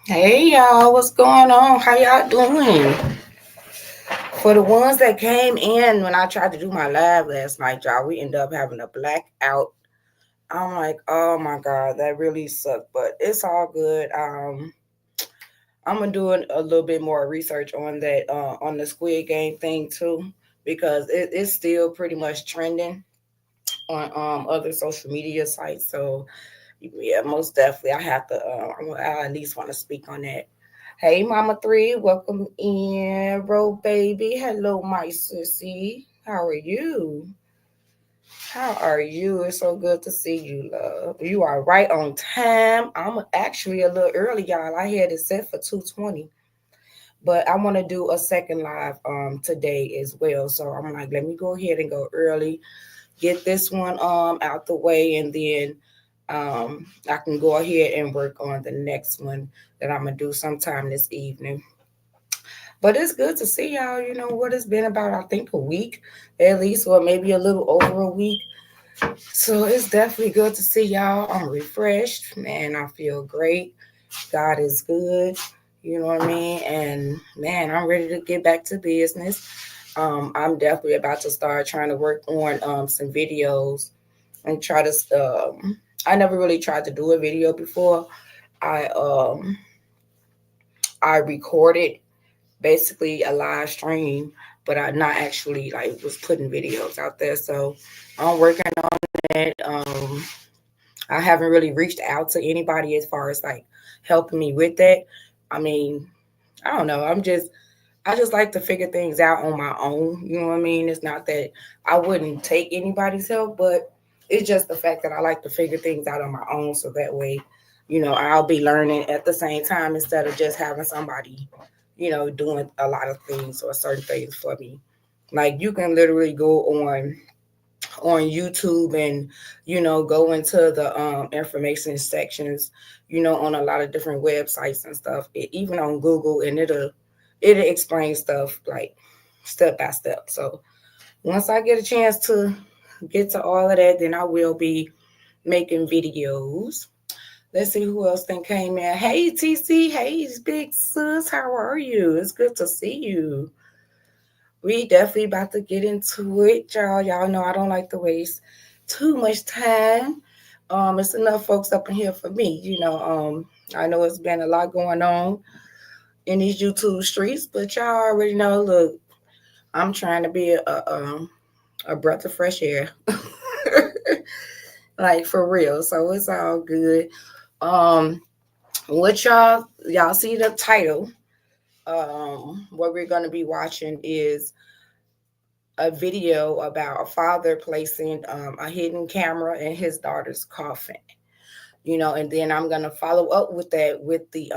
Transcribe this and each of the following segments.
Hey y'all, what's going on? How y'all doing? For the ones that came in when I tried to do my live last night, y'all, we ended up having a blackout. I'm like, oh my god, that really sucked, but it's all good. I'm gonna do a little bit more research on that on the Squid Game thing too, because it's still pretty much trending on other social media sites. So yeah, most definitely, I have to. I at least want to speak on that. Hey, Mama Three, welcome in, Ro Baby. Hello, my sissy. How are you? How are you? It's so good to see you, love. You are right on time. I'm actually a little early, y'all. I had it set for 2:20, but I want to do a second live today as well. So I'm like, let me go ahead and go early, get this one out the way, and then I can go ahead and work on the next one that I'm gonna do sometime this evening. But it's good to see y'all. You know what it's been about, I think a week at least, or maybe a little over a week. So it's definitely good to see y'all. I'm refreshed, man. I feel great. God is good. You know what I mean? And man, I'm ready to get back to business. I'm definitely about to start trying to work on some videos and try to. I never really tried to do a video before. I um I recorded basically a live stream, but I not actually like was putting videos out there. So I'm working on that. I haven't really reached out to anybody as far as like helping me with that. I mean, I don't know. I just like to figure things out on my own. You know what I mean? It's not that I wouldn't take anybody's help, but it's just the fact that I like to figure things out on my own. So that way, I'll be learning at the same time instead of just having somebody, doing a lot of things or certain things for me. Like you can literally go on YouTube and go into the information sections, on a lot of different websites and stuff, even on Google, and it'll explain stuff like step by step. So once I get a chance to get to all of that, then I will be making videos. Let's see who else then came in. Hey TC, hey big sis, how are you? It's good to see you. We definitely about to get into it, y'all. Y'all know I don't like to waste too much time. It's enough folks up in here for me. I know it's been a lot going on in these YouTube streets, but y'all already know. Look, I'm trying to be a breath of fresh air, like for real. So it's all good. Um, what y'all see the title? What we're gonna be watching is a video about a father placing a hidden camera in his daughter's coffin. And then I'm gonna follow up with that with the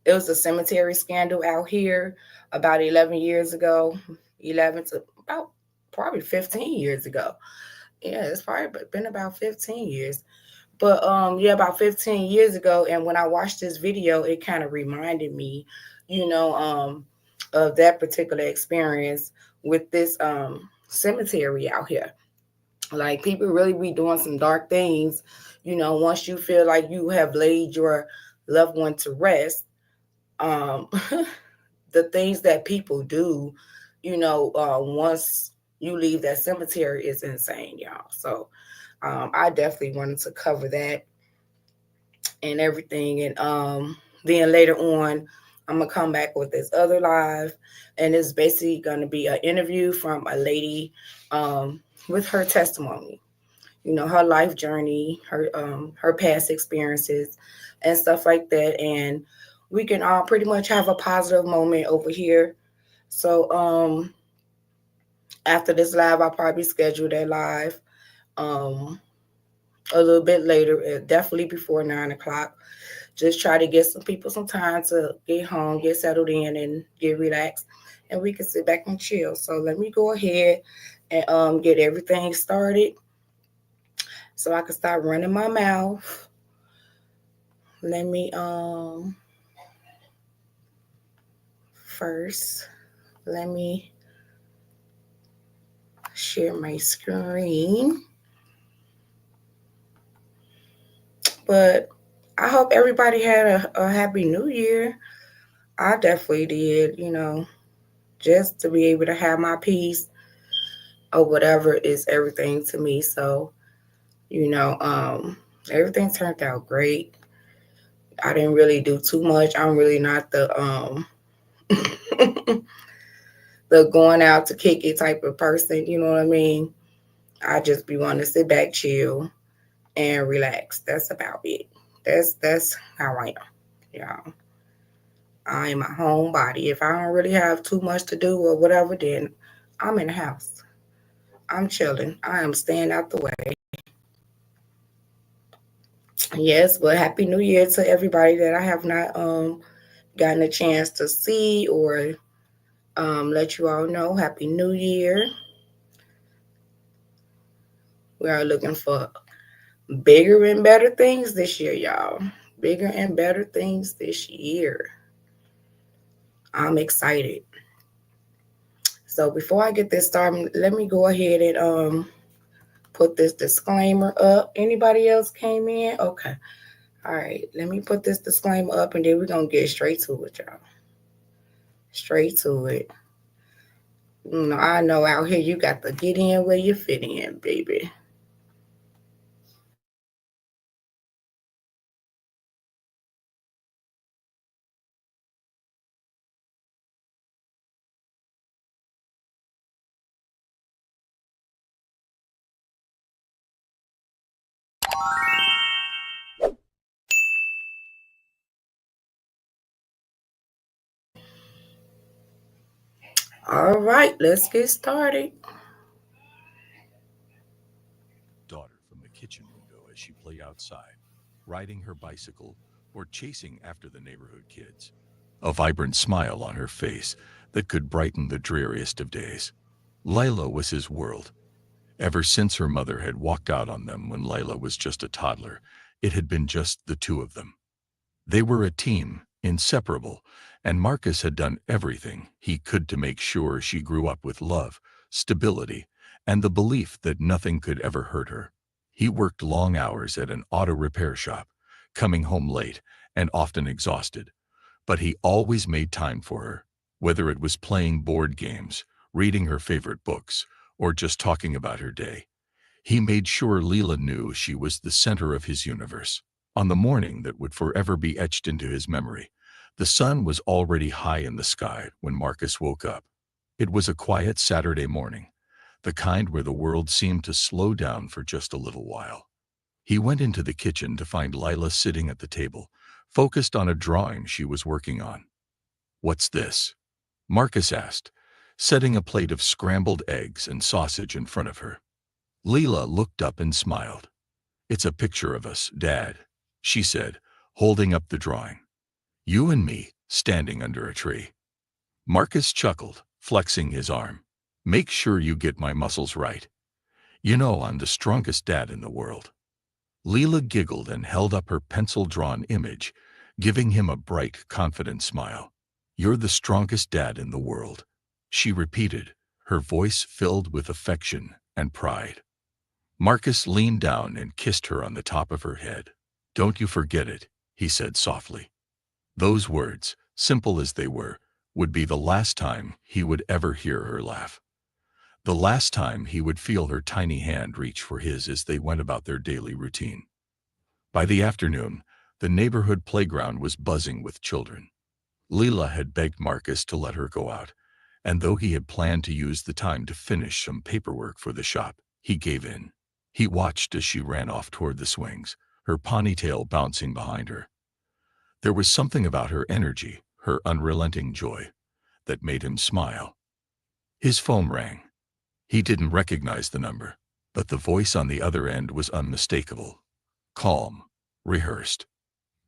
it was a cemetery scandal out here about 11 years ago, 11 to about probably 15 years ago. Yeah, it's probably been about 15 years. But yeah, about 15 years ago, and when I watched this video, it kind of reminded me, you know, um, of that particular experience with this cemetery out here. Like people really be doing some dark things, once you feel like you have laid your loved one to rest. Um, the things that people do, once you leave that cemetery is insane, y'all. So I definitely wanted to cover that and everything. And then later on, I'm gonna come back with this other live, and it's basically gonna be an interview from a lady with her testimony. Her life journey, her past experiences, and stuff like that. And we can all pretty much have a positive moment over here. So after this live, I'll probably schedule that live um a little bit later, definitely before 9 o'clock. Just try to get some people some time to get home, get settled in, and get relaxed, and we can sit back and chill. So let me go ahead and get everything started so I can start running my mouth. Let me first let me share my screen. But I hope everybody had a happy new year. I definitely did, you know, just to be able to have my peace or whatever is everything to me. So, you know, everything turned out great. I didn't really do too much. I'm really not the going out to kick it type of person, you know what I mean? I just be wanting to sit back, chill, and relax. That's about it. That's how I am. Yeah. I am a homebody. If I don't really have too much to do or whatever, then I'm in the house. I'm chilling. I am staying out the way. Yes, but happy new year to everybody that I have not gotten a chance to see or let you all know. Happy New Year. We are looking for bigger and better things this year, y'all. Bigger and better things this year. I'm excited. So before I get this started, let me go ahead and put this disclaimer up. Anybody else came in? Okay. All right. Let me put this disclaimer up and then we're gonna get straight to it, y'all. Straight to it. You know, I know out here you got to get in where you fit in, baby. All right, let's get started. Daughter from the kitchen window as she played outside, riding her bicycle or chasing after the neighborhood kids. A vibrant smile on her face that could brighten the dreariest of days. Lila was his world. Ever since her mother had walked out on them when Lila was just a toddler, it had been just the two of them. They were a team, inseparable, and Marcus had done everything he could to make sure she grew up with love, stability, and the belief that nothing could ever hurt her. He worked long hours at an auto repair shop, coming home late and often exhausted, but he always made time for her, whether it was playing board games, reading her favorite books, or just talking about her day. He made sure Leela knew she was the center of his universe. On the morning that would forever be etched into his memory, the sun was already high in the sky when Marcus woke up. It was a quiet Saturday morning, the kind where the world seemed to slow down for just a little while. He went into the kitchen to find Lila sitting at the table, focused on a drawing she was working on. "What's this?" Marcus asked, setting a plate of scrambled eggs and sausage in front of her. Leela looked up and smiled. "It's a picture of us, Dad," she said, holding up the drawing. "You and me, standing under a tree." Marcus chuckled, flexing his arm. "Make sure you get my muscles right. You know I'm the strongest dad in the world." Leela giggled and held up her pencil-drawn image, giving him a bright, confident smile. "You're the strongest dad in the world," she repeated, her voice filled with affection and pride. Marcus leaned down and kissed her on the top of her head. "Don't you forget it," he said softly. Those words, simple as they were, would be the last time he would ever hear her laugh. The last time he would feel her tiny hand reach for his as they went about their daily routine. By the afternoon, the neighborhood playground was buzzing with children. Leela had begged Marcus to let her go out, and though he had planned to use the time to finish some paperwork for the shop, he gave in. He watched as she ran off toward the swings, her ponytail bouncing behind her. There was something about her energy, her unrelenting joy, that made him smile. His phone rang. He didn't recognize the number, but the voice on the other end was unmistakable. Calm, rehearsed.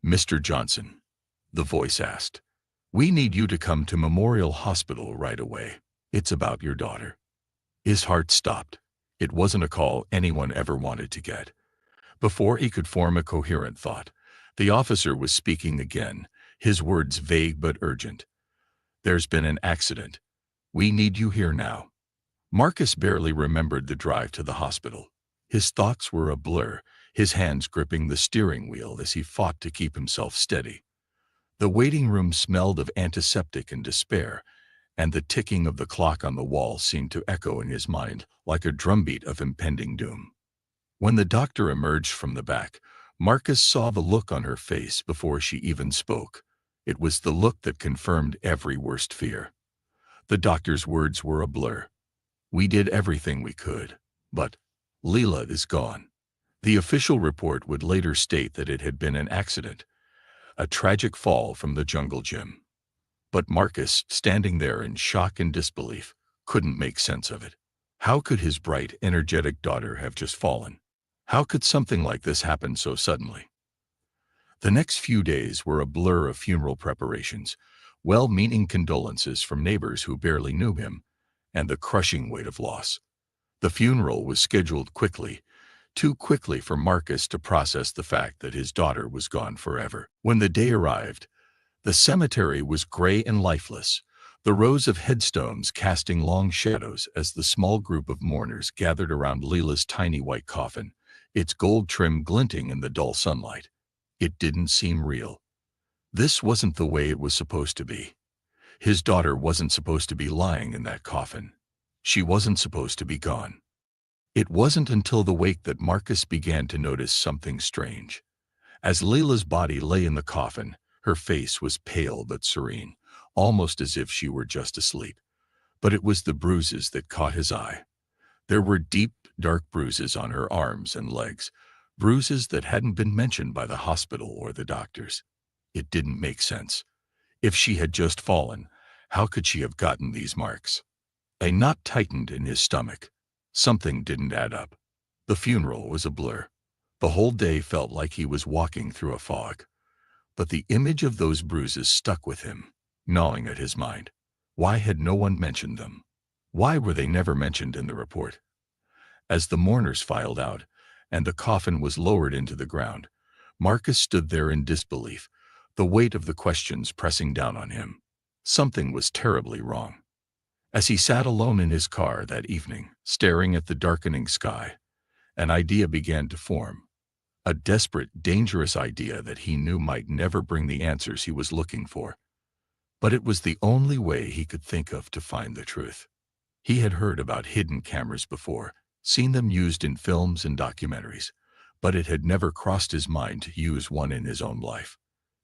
"Mr. Johnson," the voice asked, "we need you to come to Memorial Hospital right away. It's about your daughter." His heart stopped. It wasn't a call anyone ever wanted to get. Before he could form a coherent thought, the officer was speaking again, his words vague but urgent. "There's been an accident. We need you here now." Marcus barely remembered the drive to the hospital. His thoughts were a blur, his hands gripping the steering wheel as he fought to keep himself steady. The waiting room smelled of antiseptic and despair, and the ticking of the clock on the wall seemed to echo in his mind like a drumbeat of impending doom. When the doctor emerged from the back, Marcus saw the look on her face before she even spoke. It was the look that confirmed every worst fear. The doctor's words were a blur. "We did everything we could, but Leela is gone." The official report would later state that it had been an accident, a tragic fall from the jungle gym. But Marcus, standing there in shock and disbelief, couldn't make sense of it. How could his bright, energetic daughter have just fallen? How could something like this happen so suddenly? The next few days were a blur of funeral preparations, well-meaning condolences from neighbors who barely knew him, and the crushing weight of loss. The funeral was scheduled quickly, too quickly for Marcus to process the fact that his daughter was gone forever. When the day arrived, the cemetery was gray and lifeless, the rows of headstones casting long shadows as the small group of mourners gathered around Leela's tiny white coffin, its gold trim glinting in the dull sunlight. It didn't seem real. This wasn't the way it was supposed to be. His daughter wasn't supposed to be lying in that coffin. She wasn't supposed to be gone. It wasn't until the wake that Marcus began to notice something strange. As Leela's body lay in the coffin, her face was pale but serene, almost as if she were just asleep. But it was the bruises that caught his eye. There were deep, dark bruises on her arms and legs, bruises that hadn't been mentioned by the hospital or the doctors. It didn't make sense. If she had just fallen, how could she have gotten these marks? A knot tightened in his stomach. Something didn't add up. The funeral was a blur. The whole day felt like he was walking through a fog. But the image of those bruises stuck with him, gnawing at his mind. Why had no one mentioned them? Why were they never mentioned in the report? As the mourners filed out, and the coffin was lowered into the ground, Marcus stood there in disbelief, the weight of the questions pressing down on him. Something was terribly wrong. As he sat alone in his car that evening, staring at the darkening sky, an idea began to form. A desperate, dangerous idea that he knew might never bring the answers he was looking for. But it was the only way he could think of to find the truth. He had heard about hidden cameras before, seen them used in films and documentaries, but it had never crossed his mind to use one in his own life.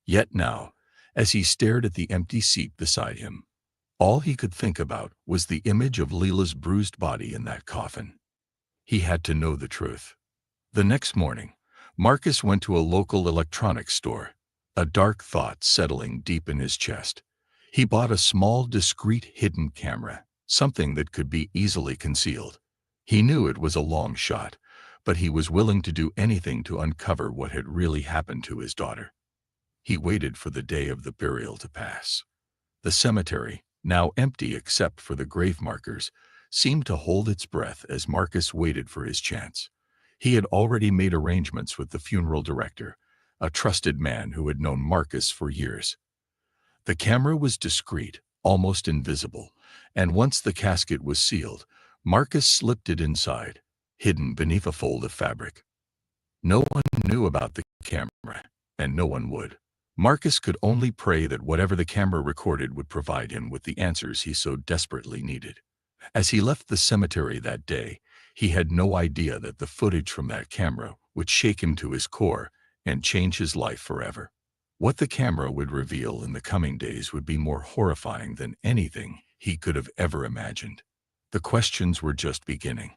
Yet now, as he stared at the empty seat beside him, all he could think about was the image of Leela's bruised body in that coffin. He had to know the truth. The next morning, Marcus went to a local electronics store, a dark thought settling deep in his chest. He bought a small, discreet hidden camera, something that could be easily concealed. He knew it was a long shot, but he was willing to do anything to uncover what had really happened to his daughter. He waited for the day of the burial to pass. The cemetery, now empty except for the grave markers, seemed to hold its breath as Marcus waited for his chance. He had already made arrangements with the funeral director, a trusted man who had known Marcus for years. The camera was discreet, almost invisible, and once the casket was sealed, Marcus slipped it inside, hidden beneath a fold of fabric. No one knew about the camera, and no one would. Marcus could only pray that whatever the camera recorded would provide him with the answers he so desperately needed. As he left the cemetery that day, he had no idea that the footage from that camera would shake him to his core and change his life forever. What the camera would reveal in the coming days would be more horrifying than anything he could have ever imagined. The questions were just beginning,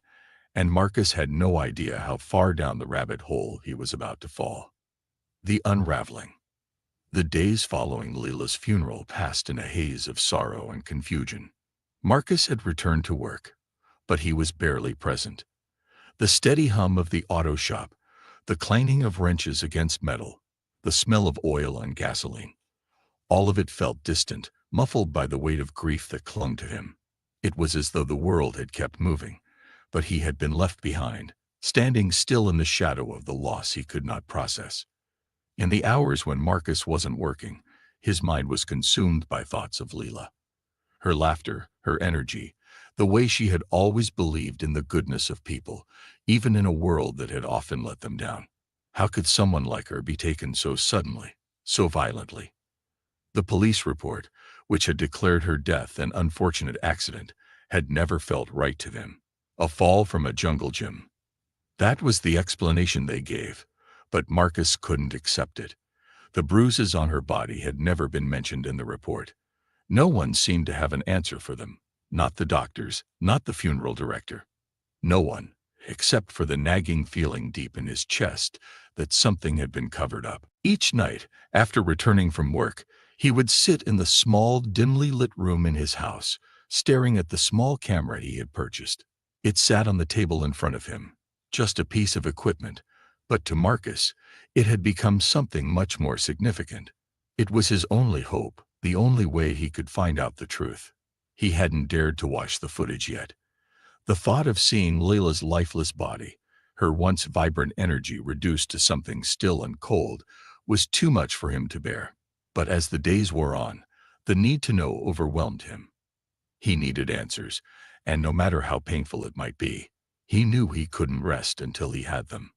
and Marcus had no idea how far down the rabbit hole he was about to fall. The unraveling. The days following Leela's funeral passed in a haze of sorrow and confusion. Marcus had returned to work, but he was barely present. The steady hum of the auto shop, the clanging of wrenches against metal, the smell of oil and gasoline, all of it felt distant, muffled by the weight of grief that clung to him. It was as though the world had kept moving, but he had been left behind, standing still in the shadow of the loss he could not process. In the hours when Marcus wasn't working, his mind was consumed by thoughts of Leela. Her laughter, her energy, the way she had always believed in the goodness of people, even in a world that had often let them down. How could someone like her be taken so suddenly, so violently? The police report, which had declared her death an unfortunate accident, had never felt right to them. A fall from a jungle gym. That was the explanation they gave, but Marcus couldn't accept it. The bruises on her body had never been mentioned in the report. No one seemed to have an answer for them. Not the doctors, not the funeral director. No one, except for the nagging feeling deep in his chest that something had been covered up. Each night, after returning from work, he would sit in the small, dimly lit room in his house, staring at the small camera he had purchased. It sat on the table in front of him, just a piece of equipment, but to Marcus, it had become something much more significant. It was his only hope, the only way he could find out the truth. He hadn't dared to watch the footage yet. The thought of seeing Layla's lifeless body, her once vibrant energy reduced to something still and cold, was too much for him to bear. But as the days wore on, the need to know overwhelmed him. He needed answers, and no matter how painful it might be, he knew he couldn't rest until he had them.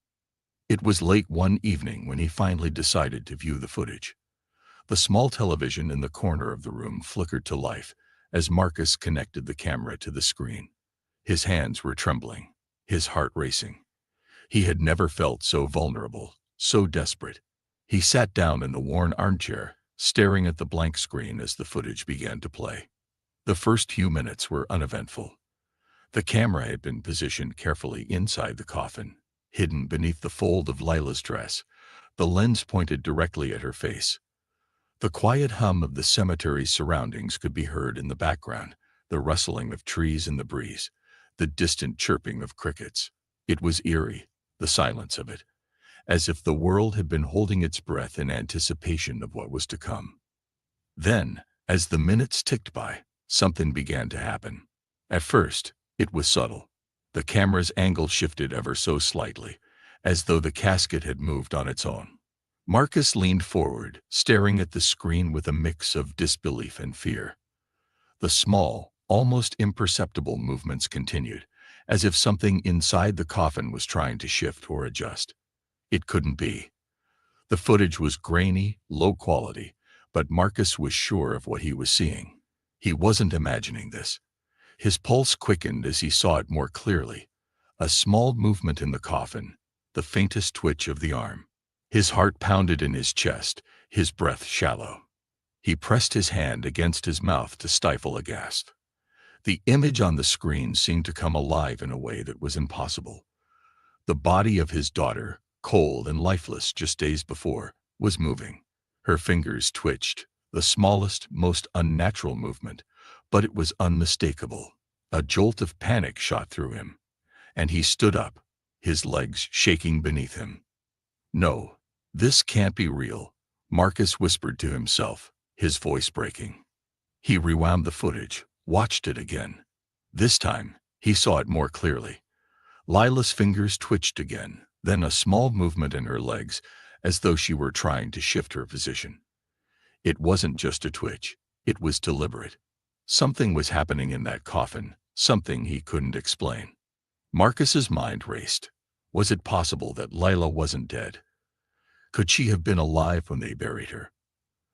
It was late one evening when he finally decided to view the footage. The small television in the corner of the room flickered to life as Marcus connected the camera to the screen. His hands were trembling, his heart racing. He had never felt so vulnerable, so desperate. He sat down in the worn armchair, staring at the blank screen as the footage began to play. The first few minutes were uneventful. The camera had been positioned carefully inside the coffin, hidden beneath the fold of Lila's dress. The lens pointed directly at her face. The quiet hum of the cemetery's surroundings could be heard in the background, the rustling of trees in the breeze, the distant chirping of crickets. It was eerie, the silence of it, as if the world had been holding its breath in anticipation of what was to come. Then, as the minutes ticked by, something began to happen. At first, it was subtle. The camera's angle shifted ever so slightly, as though the casket had moved on its own. Marcus leaned forward, staring at the screen with a mix of disbelief and fear. The small, almost imperceptible movements continued, as if something inside the coffin was trying to shift or adjust. It couldn't be. The footage was grainy, low quality, but Marcus was sure of what he was seeing. He wasn't imagining this. His pulse quickened as he saw it more clearly. A small movement in the coffin, the faintest twitch of the arm. His heart pounded in his chest, his breath shallow. He pressed his hand against his mouth to stifle a gasp. The image on the screen seemed to come alive in a way that was impossible. The body of his daughter, cold and lifeless just days before, was moving. Her fingers twitched, the smallest, most unnatural movement, but it was unmistakable. A jolt of panic shot through him, and he stood up, his legs shaking beneath him. No, this can't be real, Marcus whispered to himself, his voice breaking. He rewound the footage, watched it again. This time, he saw it more clearly. Lila's fingers twitched again, then a small movement in her legs, as though she were trying to shift her position. It wasn't just a twitch, it was deliberate. Something was happening in that coffin, something he couldn't explain. Marcus's mind raced. Was it possible that Lila wasn't dead? Could she have been alive when they buried her?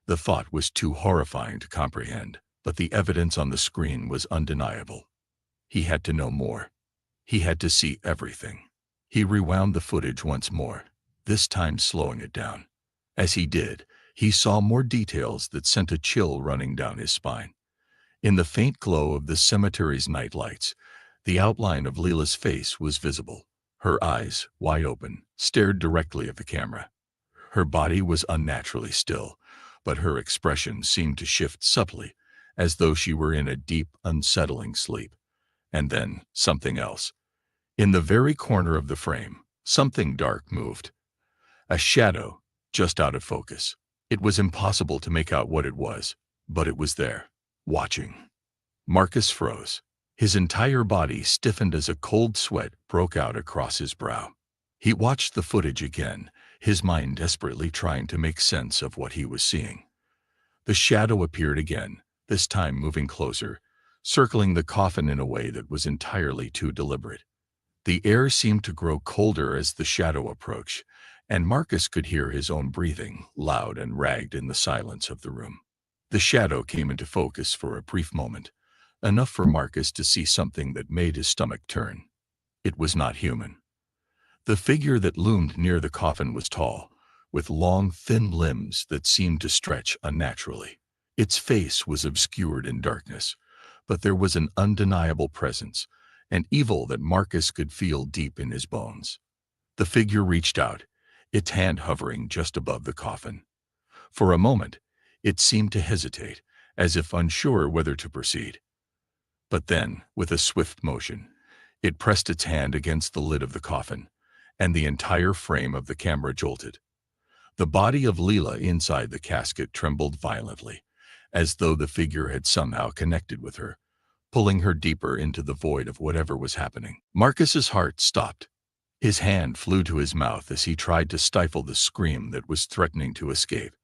The thought was too horrifying to comprehend, but the evidence on the screen was undeniable. He had to know more. He had to see everything. He rewound the footage once more, this time slowing it down. As he did, he saw more details that sent a chill running down his spine. In the faint glow of the cemetery's night lights, the outline of Leela's face was visible. Her eyes, wide open, stared directly at the camera. Her body was unnaturally still, but her expression seemed to shift subtly, as though she were in a deep, unsettling sleep. And then, something else. In the very corner of the frame, something dark moved. A shadow, just out of focus. It was impossible to make out what it was, but it was there, watching. Marcus froze. His entire body stiffened as a cold sweat broke out across his brow. He watched the footage again, his mind desperately trying to make sense of what he was seeing. The shadow appeared again, this time moving closer, circling the coffin in a way that was entirely too deliberate. The air seemed to grow colder as the shadow approached, and Marcus could hear his own breathing, loud and ragged in the silence of the room. The shadow came into focus for a brief moment, enough for Marcus to see something that made his stomach turn. It was not human. The figure that loomed near the coffin was tall, with long, thin limbs that seemed to stretch unnaturally. Its face was obscured in darkness, but there was an undeniable presence, an evil that Marcus could feel deep in his bones. The figure reached out, its hand hovering just above the coffin. For a moment, it seemed to hesitate, as if unsure whether to proceed. But then, with a swift motion, it pressed its hand against the lid of the coffin, and the entire frame of the camera jolted. The body of Leela inside the casket trembled violently, as though the figure had somehow connected with her, pulling her deeper into the void of whatever was happening. Marcus's heart stopped. His hand flew to his mouth as he tried to stifle the scream that was threatening to escape.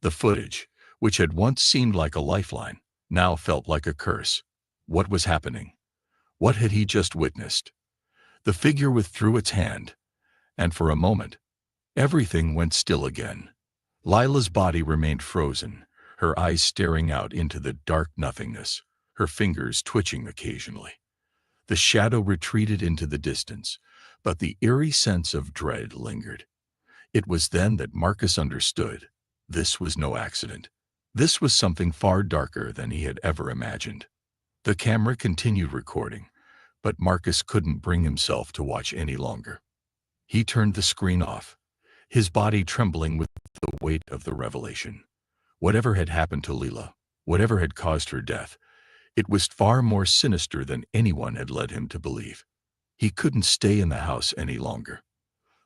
The footage, which had once seemed like a lifeline, now felt like a curse. What was happening? What had he just witnessed? The figure withdrew its hand, and for a moment, everything went still again. Lila's body remained frozen, her eyes staring out into the dark nothingness, her fingers twitching occasionally. The shadow retreated into the distance, but the eerie sense of dread lingered. It was then that Marcus understood. This was no accident. This was something far darker than he had ever imagined. The camera continued recording, but Marcus couldn't bring himself to watch any longer. He turned the screen off, his body trembling with the weight of the revelation. Whatever had happened to Leela, whatever had caused her death, it was far more sinister than anyone had led him to believe. He couldn't stay in the house any longer.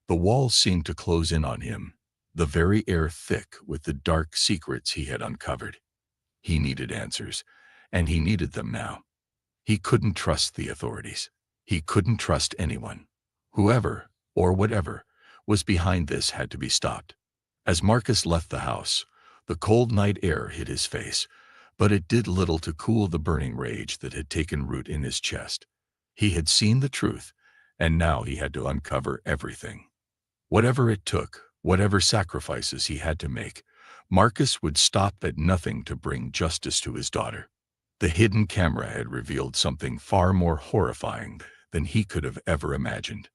The walls seemed to close in on him, the very air thick with the dark secrets he had uncovered. He needed answers, and he needed them now. He couldn't trust the authorities. He couldn't trust anyone. Whoever, or whatever, was behind this had to be stopped. As Marcus left the house, the cold night air hit his face, but it did little to cool the burning rage that had taken root in his chest. He had seen the truth, and now he had to uncover everything. Whatever it took, whatever sacrifices he had to make, Marcus would stop at nothing to bring justice to his daughter. The hidden camera had revealed something far more horrifying than he could have ever imagined.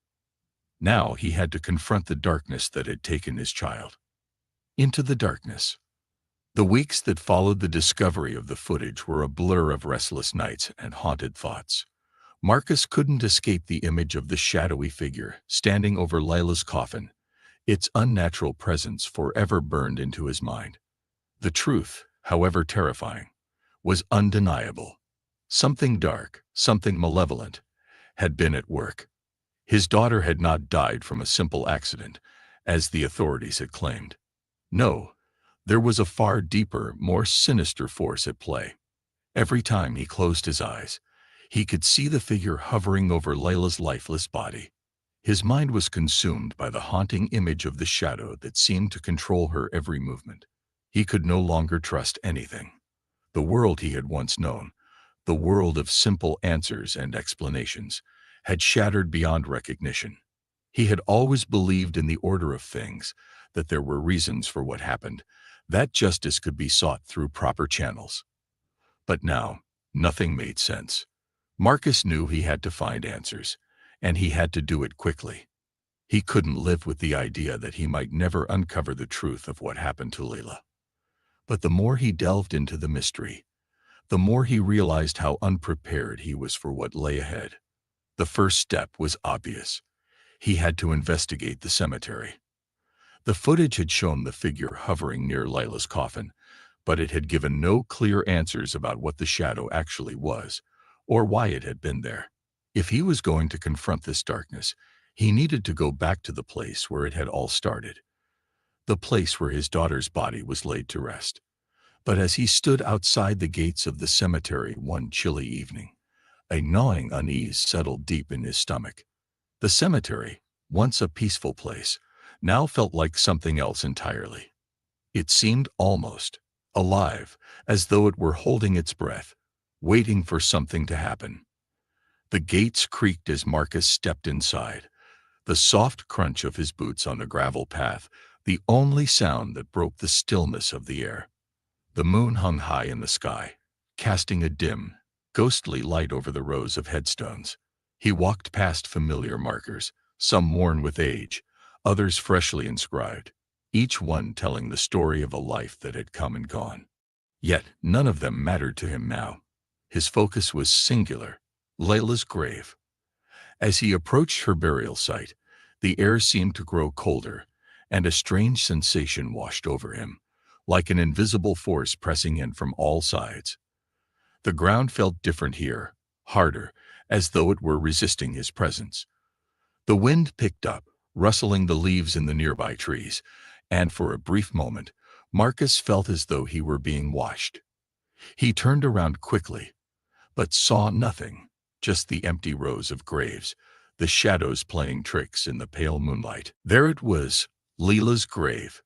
Now he had to confront the darkness that had taken his child. Into the darkness. The weeks that followed the discovery of the footage were a blur of restless nights and haunted thoughts. Marcus couldn't escape the image of the shadowy figure standing over Lila's coffin, its unnatural presence forever burned into his mind. The truth, however terrifying, was undeniable. Something dark, something malevolent, had been at work. His daughter had not died from a simple accident, as the authorities had claimed. No, there was a far deeper, more sinister force at play. Every time he closed his eyes, he could see the figure hovering over Layla's lifeless body. His mind was consumed by the haunting image of the shadow that seemed to control her every movement. He could no longer trust anything. The world he had once known, the world of simple answers and explanations, had shattered beyond recognition. He had always believed in the order of things, that there were reasons for what happened, that justice could be sought through proper channels. But now, nothing made sense. Marcus knew he had to find answers, and he had to do it quickly. He couldn't live with the idea that he might never uncover the truth of what happened to Leela. But the more he delved into the mystery, the more he realized how unprepared he was for what lay ahead. The first step was obvious. He had to investigate the cemetery. The footage had shown the figure hovering near Lila's coffin, but it had given no clear answers about what the shadow actually was, or why it had been there. If he was going to confront this darkness, he needed to go back to the place where it had all started, the place where his daughter's body was laid to rest. But as he stood outside the gates of the cemetery one chilly evening, a gnawing unease settled deep in his stomach. The cemetery, once a peaceful place, now felt like something else entirely. It seemed almost alive, as though it were holding its breath, waiting for something to happen. The gates creaked as Marcus stepped inside, The soft crunch of his boots on the gravel path, the only sound that broke the stillness of the air. The moon hung high in the sky, casting a dim, ghostly light over the rows of headstones. He walked past familiar markers, some worn with age, others freshly inscribed, each one telling the story of a life that had come and gone. Yet none of them mattered to him now. His focus was singular, Layla's grave. As he approached her burial site, the air seemed to grow colder, and a strange sensation washed over him, like an invisible force pressing in from all sides. The ground felt different here, harder, as though it were resisting his presence. The wind picked up, rustling the leaves in the nearby trees, and for a brief moment, Marcus felt as though he were being watched. He turned around quickly, but saw nothing, just the empty rows of graves, the shadows playing tricks in the pale moonlight. There it was, Leela's grave.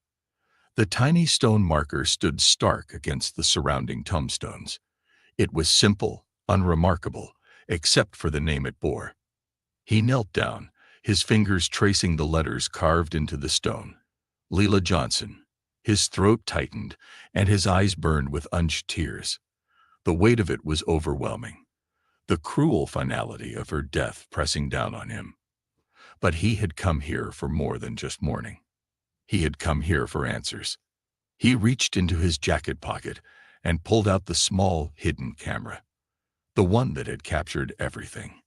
The tiny stone marker stood stark against the surrounding tombstones. It was simple, unremarkable, except for the name it bore. He knelt down, his fingers tracing the letters carved into the stone. Leela Johnson. His throat tightened, and his eyes burned with unshed tears. The weight of it was overwhelming, the cruel finality of her death pressing down on him. But he had come here for more than just mourning. He had come here for answers. He reached into his jacket pocket and pulled out the small, hidden camera, the one that had captured everything.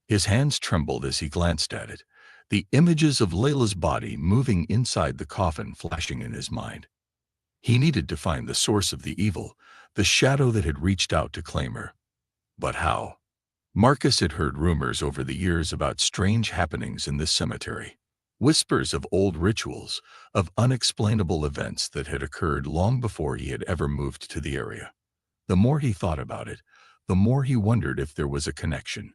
His hands trembled as he glanced at it, the images of Layla's body moving inside the coffin flashing in his mind. He needed to find the source of the evil, the shadow that had reached out to claim her. But how? Marcus had heard rumors over the years about strange happenings in this cemetery. Whispers of old rituals, of unexplainable events that had occurred long before he had ever moved to the area. The more he thought about it, the more he wondered if there was a connection,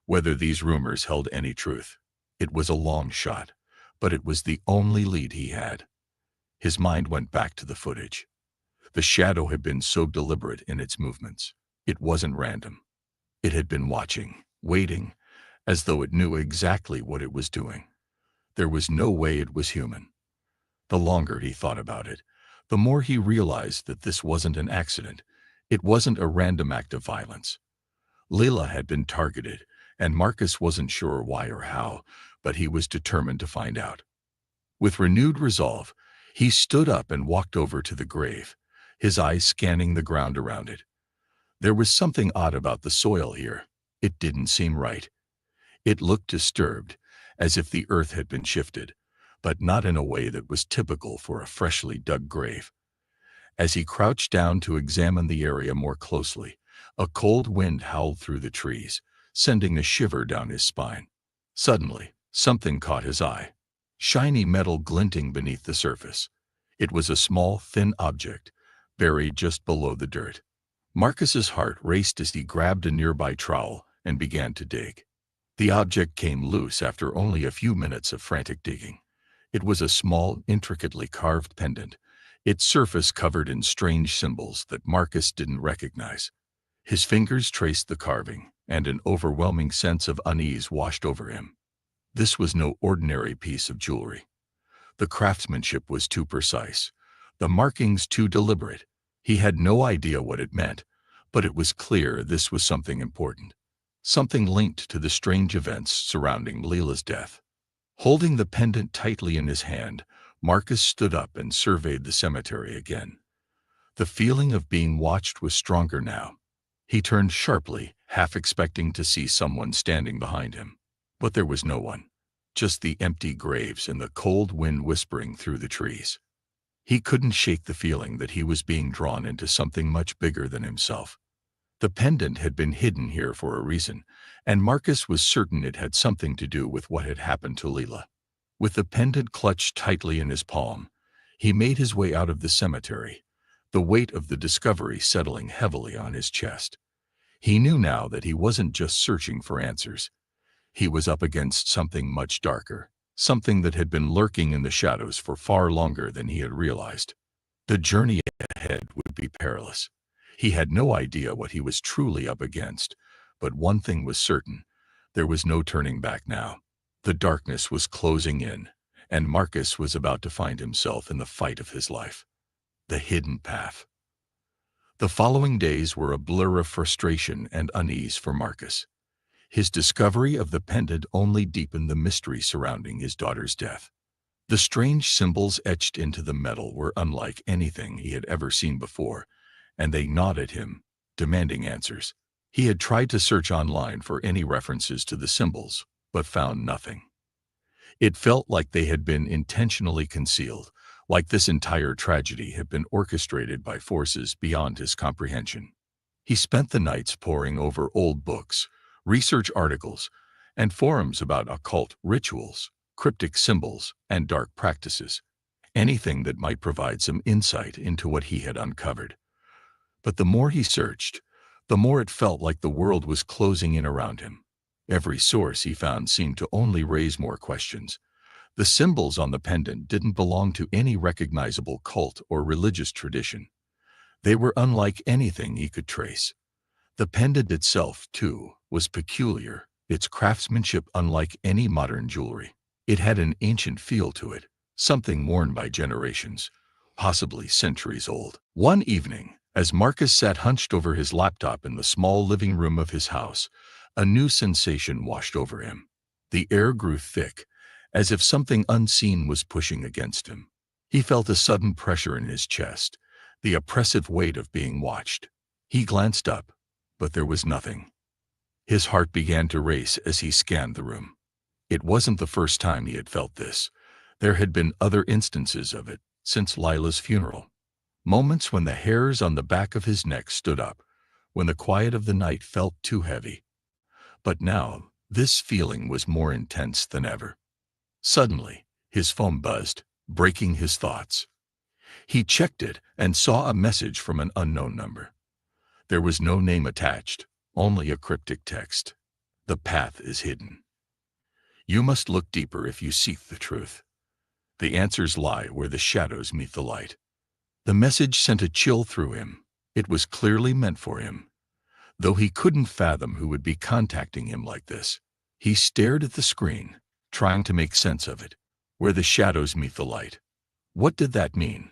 whether these rumors held any truth. It was a long shot, but it was the only lead he had. His mind went back to the footage. The shadow had been so deliberate in its movements. It wasn't random. It had been watching, waiting, as though it knew exactly what it was doing. There was no way it was human. The longer he thought about it, the more he realized that this wasn't an accident. It wasn't a random act of violence. Layla had been targeted, and Marcus wasn't sure why or how, but he was determined to find out. With renewed resolve, he stood up and walked over to the grave, his eyes scanning the ground around it. There was something odd about the soil here. It didn't seem right. It looked disturbed, as if the earth had been shifted, but not in a way that was typical for a freshly dug grave. As he crouched down to examine the area more closely, a cold wind howled through the trees, sending a shiver down his spine. Suddenly, something caught his eye. Shiny metal glinting beneath the surface. It was a small, thin object, buried just below the dirt. Marcus's heart raced as he grabbed a nearby trowel and began to dig. The object came loose after only a few minutes of frantic digging. It was a small, intricately carved pendant, its surface covered in strange symbols that Marcus didn't recognize. His fingers traced the carving, and an overwhelming sense of unease washed over him. This was no ordinary piece of jewelry. The craftsmanship was too precise, the markings too deliberate. He had no idea what it meant, but it was clear this was something important, something linked to the strange events surrounding Leela's death. Holding the pendant tightly in his hand, Marcus stood up and surveyed the cemetery again. The feeling of being watched was stronger now. He turned sharply, half expecting to see someone standing behind him. But there was no one, just the empty graves and the cold wind whispering through the trees. He couldn't shake the feeling that he was being drawn into something much bigger than himself. The pendant had been hidden here for a reason, and Marcus was certain it had something to do with what had happened to Leela. With the pendant clutched tightly in his palm, he made his way out of the cemetery, the weight of the discovery settling heavily on his chest. He knew now that he wasn't just searching for answers. He was up against something much darker, something that had been lurking in the shadows for far longer than he had realized. The journey ahead would be perilous. He had no idea what he was truly up against, but one thing was certain: there was no turning back now. The darkness was closing in, and Marcus was about to find himself in the fight of his life, the hidden path. The following days were a blur of frustration and unease for Marcus. His discovery of the pendant only deepened the mystery surrounding his daughter's death. The strange symbols etched into the metal were unlike anything he had ever seen before, and they gnawed at him, demanding answers. He had tried to search online for any references to the symbols, but found nothing. It felt like they had been intentionally concealed, like this entire tragedy had been orchestrated by forces beyond his comprehension. He spent the nights poring over old books, research articles, and forums about occult rituals, cryptic symbols, and dark practices, anything that might provide some insight into what he had uncovered. But the more he searched, the more it felt like the world was closing in around him. Every source he found seemed to only raise more questions. The symbols on the pendant didn't belong to any recognizable cult or religious tradition. They were unlike anything he could trace. The pendant itself, too, was peculiar, its craftsmanship unlike any modern jewelry. It had an ancient feel to it, something worn by generations, possibly centuries old. One evening, as Marcus sat hunched over his laptop in the small living room of his house, a new sensation washed over him. The air grew thick, as if something unseen was pushing against him. He felt a sudden pressure in his chest, the oppressive weight of being watched. He glanced up, but there was nothing. His heart began to race as he scanned the room. It wasn't the first time he had felt this. There had been other instances of it since Lila's funeral. Moments when the hairs on the back of his neck stood up, when the quiet of the night felt too heavy. But now, this feeling was more intense than ever. Suddenly, his phone buzzed, breaking his thoughts. He checked it and saw a message from an unknown number. There was no name attached, only a cryptic text. The path is hidden. You must look deeper if you seek the truth. The answers lie where the shadows meet the light. The message sent a chill through him. It was clearly meant for him. Though he couldn't fathom who would be contacting him like this, he stared at the screen, trying to make sense of it. Where the shadows meet the light. What did that mean?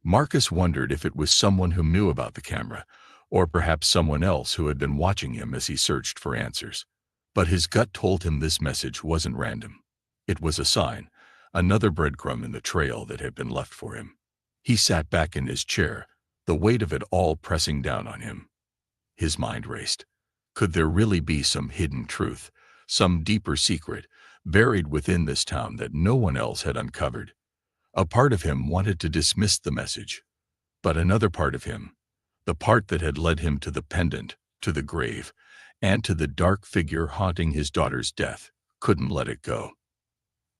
Marcus wondered if it was someone who knew about the camera, or perhaps someone else who had been watching him as he searched for answers. But his gut told him this message wasn't random. It was a sign, another breadcrumb in the trail that had been left for him. He sat back in his chair, the weight of it all pressing down on him. His mind raced. Could there really be some hidden truth, some deeper secret, buried within this town that no one else had uncovered? A part of him wanted to dismiss the message, but another part of him, the part that had led him to the pendant, to the grave, and to the dark figure haunting his daughter's death, couldn't let it go.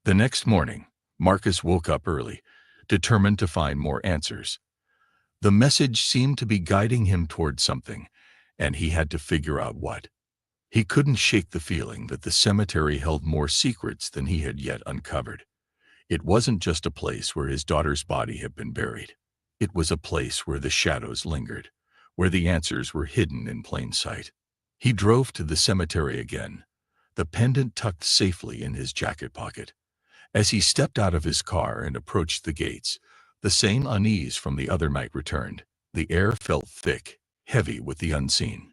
The next morning, Marcus woke up early, determined to find more answers. The message seemed to be guiding him toward something, and he had to figure out what. He couldn't shake the feeling that the cemetery held more secrets than he had yet uncovered. It wasn't just a place where his daughter's body had been buried. It was a place where the shadows lingered, where the answers were hidden in plain sight. He drove to the cemetery again, the pendant tucked safely in his jacket pocket. As he stepped out of his car and approached the gates, the same unease from the other night returned. The air felt thick, heavy with the unseen.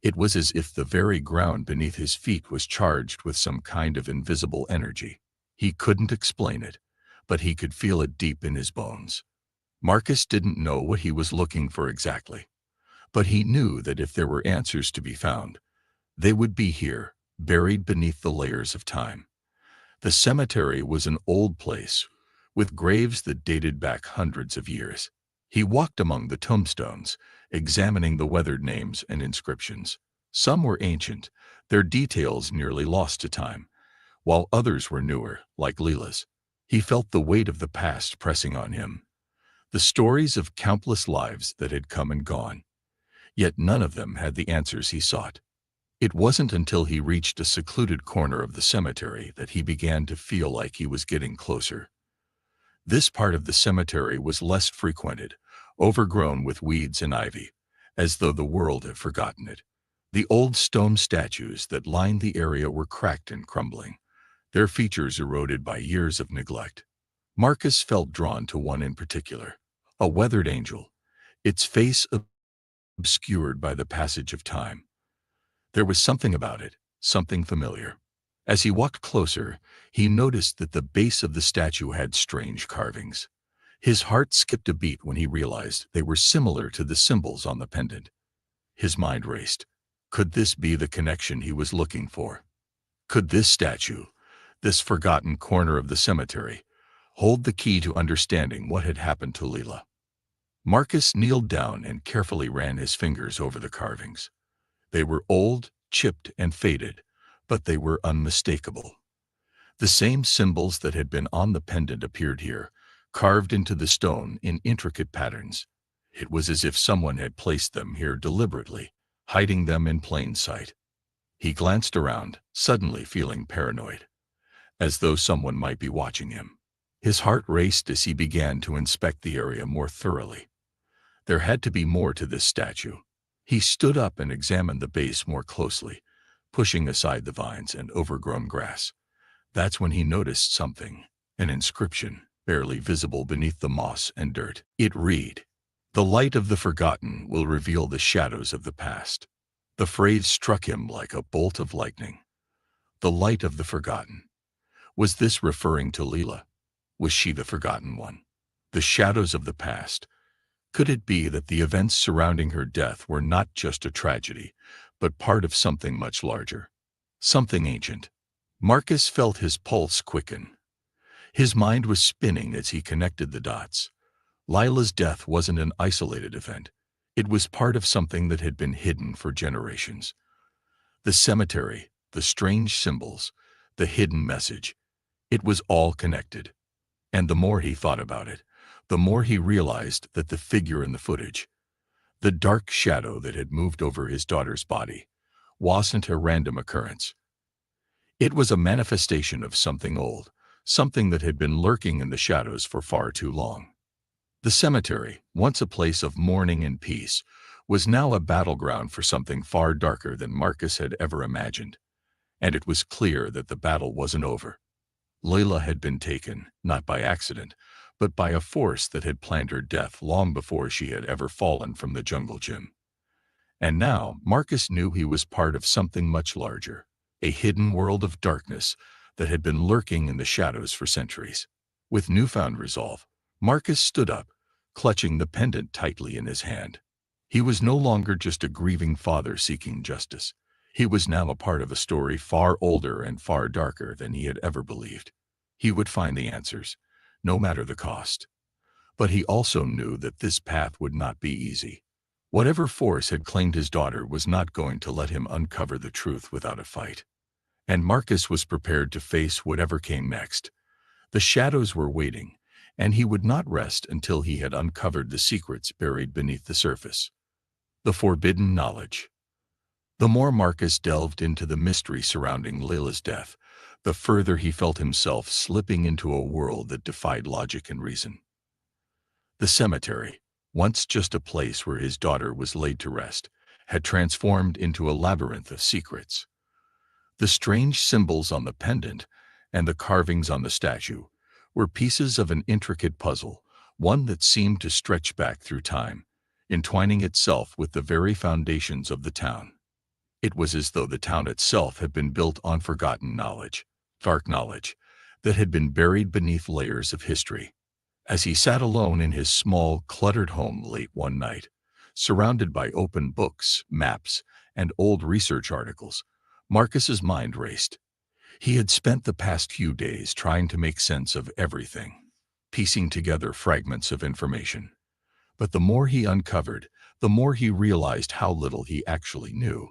It was as if the very ground beneath his feet was charged with some kind of invisible energy. He couldn't explain it, but he could feel it deep in his bones. Marcus didn't know what he was looking for exactly, but he knew that if there were answers to be found, they would be here, buried beneath the layers of time. The cemetery was an old place, with graves that dated back hundreds of years. He walked among the tombstones, examining the weathered names and inscriptions. Some were ancient, their details nearly lost to time, while others were newer, like Leela's. He felt the weight of the past pressing on him, the stories of countless lives that had come and gone. Yet none of them had the answers he sought. It wasn't until he reached a secluded corner of the cemetery that he began to feel like he was getting closer. This part of the cemetery was less frequented, overgrown with weeds and ivy, as though the world had forgotten it. The old stone statues that lined the area were cracked and crumbling, their features eroded by years of neglect. Marcus felt drawn to one in particular, a weathered angel, its face obscured by the passage of time. There was something about it, something familiar. As he walked closer, he noticed that the base of the statue had strange carvings. His heart skipped a beat when he realized they were similar to the symbols on the pendant. His mind raced. Could this be the connection he was looking for? Could this statue, this forgotten corner of the cemetery, hold the key to understanding what had happened to Leela? Marcus kneeled down and carefully ran his fingers over the carvings. They were old, chipped, and faded, but they were unmistakable. The same symbols that had been on the pendant appeared here, carved into the stone in intricate patterns. It was as if someone had placed them here deliberately, hiding them in plain sight. He glanced around, suddenly feeling paranoid, as though someone might be watching him. His heart raced as he began to inspect the area more thoroughly. There had to be more to this statue. He stood up and examined the base more closely, pushing aside the vines and overgrown grass. That's when he noticed something, an inscription, barely visible beneath the moss and dirt. It read, "The light of the forgotten will reveal the shadows of the past." The phrase struck him like a bolt of lightning. The light of the forgotten. Was this referring to Leela? Was she the forgotten one? The shadows of the past. Could it be that the events surrounding her death were not just a tragedy, but part of something much larger? Something ancient. Marcus felt his pulse quicken. His mind was spinning as he connected the dots. Lila's death wasn't an isolated event. It was part of something that had been hidden for generations. The cemetery, the strange symbols, the hidden message. It was all connected. And the more he thought about it, the more he realized that the figure in the footage, the dark shadow that had moved over his daughter's body, wasn't a random occurrence. It was a manifestation of something old, something that had been lurking in the shadows for far too long. The cemetery, once a place of mourning and peace, was now a battleground for something far darker than Marcus had ever imagined. And it was clear that the battle wasn't over. Layla had been taken, not by accident, but by a force that had planned her death long before she had ever fallen from the jungle gym. And now Marcus knew he was part of something much larger, a hidden world of darkness that had been lurking in the shadows for centuries. With newfound resolve, Marcus stood up, clutching the pendant tightly in his hand. He was no longer just a grieving father seeking justice. He was now a part of a story far older and far darker than he had ever believed. He would find the answers, no matter the cost. But he also knew that this path would not be easy. Whatever force had claimed his daughter was not going to let him uncover the truth without a fight. And Marcus was prepared to face whatever came next. The shadows were waiting, and he would not rest until he had uncovered the secrets buried beneath the surface. The forbidden knowledge. The more Marcus delved into the mystery surrounding Layla's death, the further he felt himself slipping into a world that defied logic and reason. The cemetery, once just a place where his daughter was laid to rest, had transformed into a labyrinth of secrets. The strange symbols on the pendant and the carvings on the statue were pieces of an intricate puzzle, one that seemed to stretch back through time, entwining itself with the very foundations of the town. It was as though the town itself had been built on forgotten knowledge, dark knowledge, that had been buried beneath layers of history. As he sat alone in his small, cluttered home late one night, surrounded by open books, maps, and old research articles, Marcus's mind raced. He had spent the past few days trying to make sense of everything, piecing together fragments of information. But the more he uncovered, the more he realized how little he actually knew.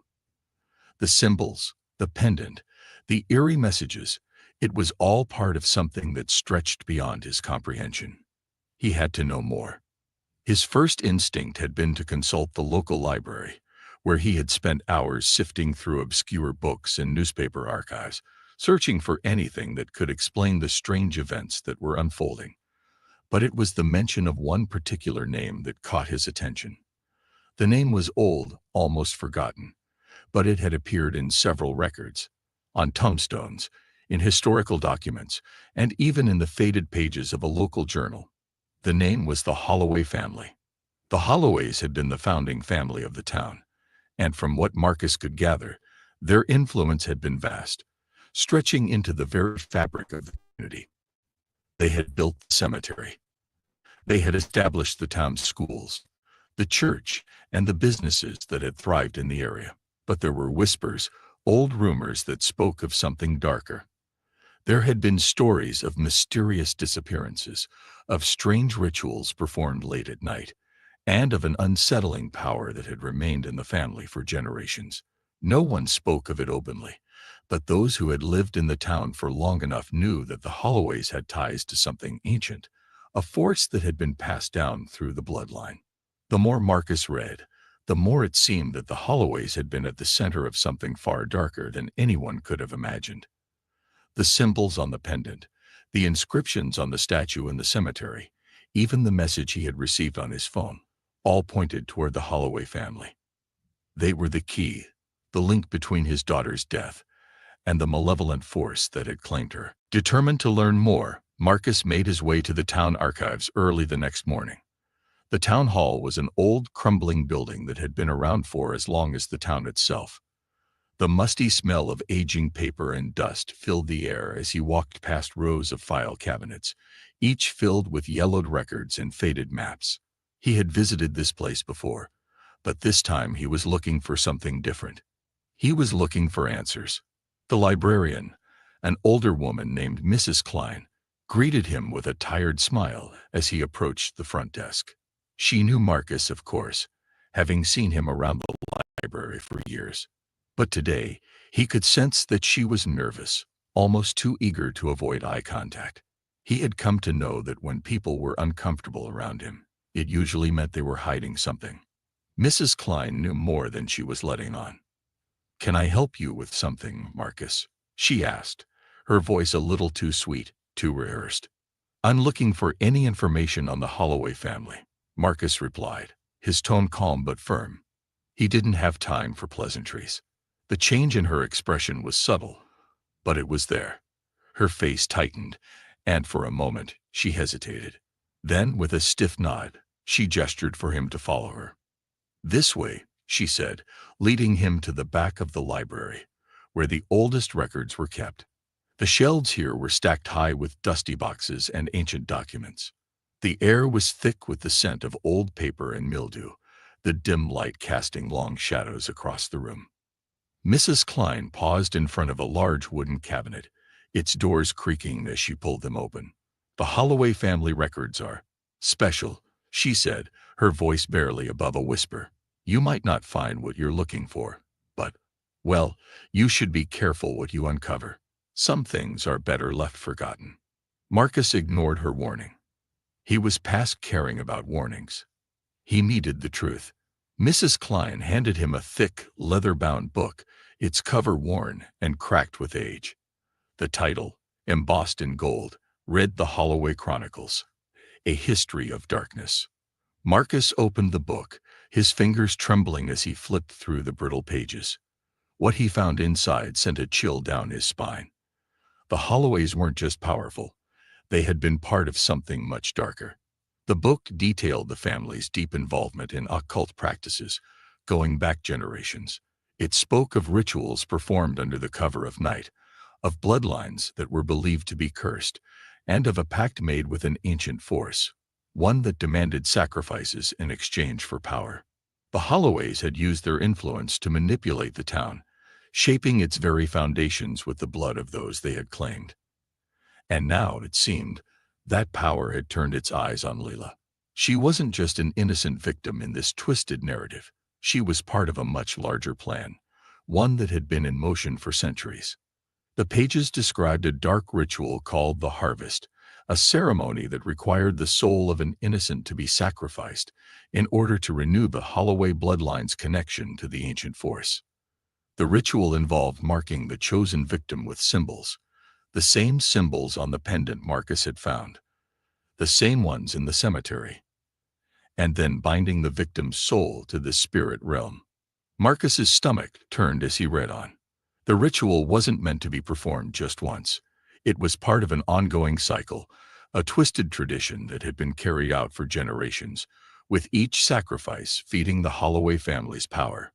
The symbols, the pendant, the eerie messages, it was all part of something that stretched beyond his comprehension. He had to know more. His first instinct had been to consult the local library, where he had spent hours sifting through obscure books and newspaper archives, searching for anything that could explain the strange events that were unfolding. But it was the mention of one particular name that caught his attention. The name was old, almost forgotten, but it had appeared in several records, on tombstones, in historical documents, and even in the faded pages of a local journal. The name was the Holloway family. The Holloways had been the founding family of the town, and from what Marcus could gather, their influence had been vast, stretching into the very fabric of the community. They had built the cemetery. They had established the town's schools, the church, and the businesses that had thrived in the area. But there were whispers, old rumors that spoke of something darker. There had been stories of mysterious disappearances, of strange rituals performed late at night, and of an unsettling power that had remained in the family for generations. No one spoke of it openly, but those who had lived in the town for long enough knew that the Holloways had ties to something ancient, a force that had been passed down through the bloodline. The more Marcus read, the more it seemed that the Holloways had been at the center of something far darker than anyone could have imagined. The symbols on the pendant, the inscriptions on the statue in the cemetery, even the message he had received on his phone, all pointed toward the Holloway family. They were the key, the link between his daughter's death and the malevolent force that had claimed her. Determined to learn more, Marcus made his way to the town archives early the next morning. The town hall was an old, crumbling building that had been around for as long as the town itself. The musty smell of aging paper and dust filled the air as he walked past rows of file cabinets, each filled with yellowed records and faded maps. He had visited this place before, but this time he was looking for something different. He was looking for answers. The librarian, an older woman named Mrs. Klein, greeted him with a tired smile as he approached the front desk. She knew Marcus, of course, having seen him around the library for years. But today, he could sense that she was nervous, almost too eager to avoid eye contact. He had come to know that when people were uncomfortable around him, it usually meant they were hiding something. Mrs. Klein knew more than she was letting on. "Can I help you with something, Marcus?" she asked, her voice a little too sweet, too rehearsed. "I'm looking for any information on the Holloway family," Marcus replied, his tone calm but firm. He didn't have time for pleasantries. The change in her expression was subtle, but it was there. Her face tightened, and for a moment she hesitated. Then, with a stiff nod, she gestured for him to follow her. "This way," she said, leading him to the back of the library, where the oldest records were kept. The shelves here were stacked high with dusty boxes and ancient documents. The air was thick with the scent of old paper and mildew, the dim light casting long shadows across the room. Mrs. Klein paused in front of a large wooden cabinet, its doors creaking as she pulled them open. "The Holloway family records are special," she said, her voice barely above a whisper. "You might not find what you're looking for, but, well, you should be careful what you uncover. Some things are better left forgotten." Marcus ignored her warning. He was past caring about warnings. He needed the truth. Mrs. Klein handed him a thick, leather-bound book, its cover worn and cracked with age. The title, embossed in gold, read The Holloway Chronicles, A History of Darkness. Marcus opened the book, his fingers trembling as he flipped through the brittle pages. What he found inside sent a chill down his spine. The Holloways weren't just powerful. They had been part of something much darker. The book detailed the family's deep involvement in occult practices, going back generations. It spoke of rituals performed under the cover of night, of bloodlines that were believed to be cursed, and of a pact made with an ancient force, one that demanded sacrifices in exchange for power. The Holloways had used their influence to manipulate the town, shaping its very foundations with the blood of those they had claimed. And now, it seemed, that power had turned its eyes on Leela. She wasn't just an innocent victim in this twisted narrative. She was part of a much larger plan, one that had been in motion for centuries. The pages described a dark ritual called the Harvest, a ceremony that required the soul of an innocent to be sacrificed in order to renew the Holloway bloodline's connection to the ancient force. The ritual involved marking the chosen victim with symbols, the same symbols on the pendant Marcus had found, the same ones in the cemetery, and then binding the victim's soul to the spirit realm. Marcus's stomach turned as he read on. The ritual wasn't meant to be performed just once. It was part of an ongoing cycle, a twisted tradition that had been carried out for generations, with each sacrifice feeding the Holloway family's power.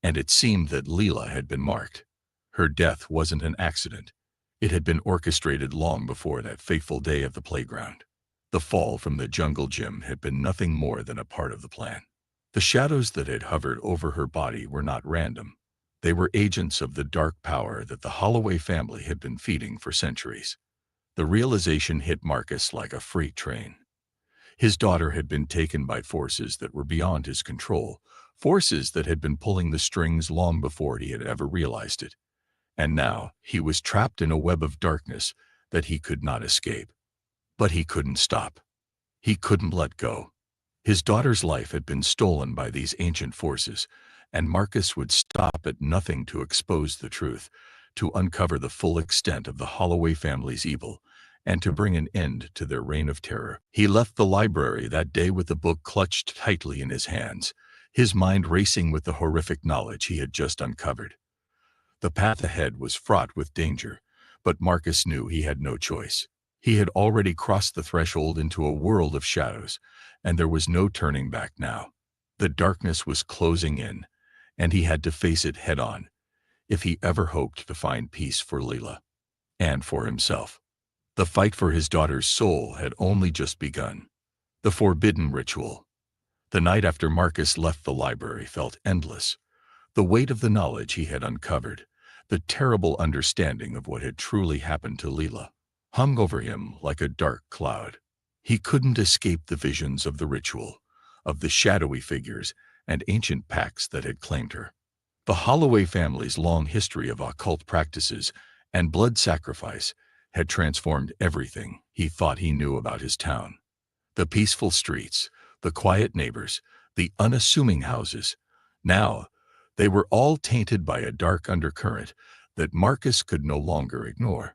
And it seemed that Leela had been marked. Her death wasn't an accident. It had been orchestrated long before that fateful day of the playground. The fall from the jungle gym had been nothing more than a part of the plan. The shadows that had hovered over her body were not random. They were agents of the dark power that the Holloway family had been feeding for centuries. The realization hit Marcus like a freight train. His daughter had been taken by forces that were beyond his control, forces that had been pulling the strings long before he had ever realized it. And now he was trapped in a web of darkness that he could not escape. But he couldn't stop. He couldn't let go. His daughter's life had been stolen by these ancient forces, and Marcus would stop at nothing to expose the truth, to uncover the full extent of the Holloway family's evil, and to bring an end to their reign of terror. He left the library that day with the book clutched tightly in his hands, his mind racing with the horrific knowledge he had just uncovered. The path ahead was fraught with danger, but Marcus knew he had no choice. He had already crossed the threshold into a world of shadows, and there was no turning back now. The darkness was closing in, and he had to face it head-on, if he ever hoped to find peace for Leela and for himself. The fight for his daughter's soul had only just begun. The forbidden ritual. The night after Marcus left the library felt endless. The weight of the knowledge he had uncovered, the terrible understanding of what had truly happened to Leela, hung over him like a dark cloud. He couldn't escape the visions of the ritual, of the shadowy figures and ancient pacts that had claimed her. The Holloway family's long history of occult practices and blood sacrifice had transformed everything he thought he knew about his town. The peaceful streets, the quiet neighbors, the unassuming houses. Now, they were all tainted by a dark undercurrent that Marcus could no longer ignore.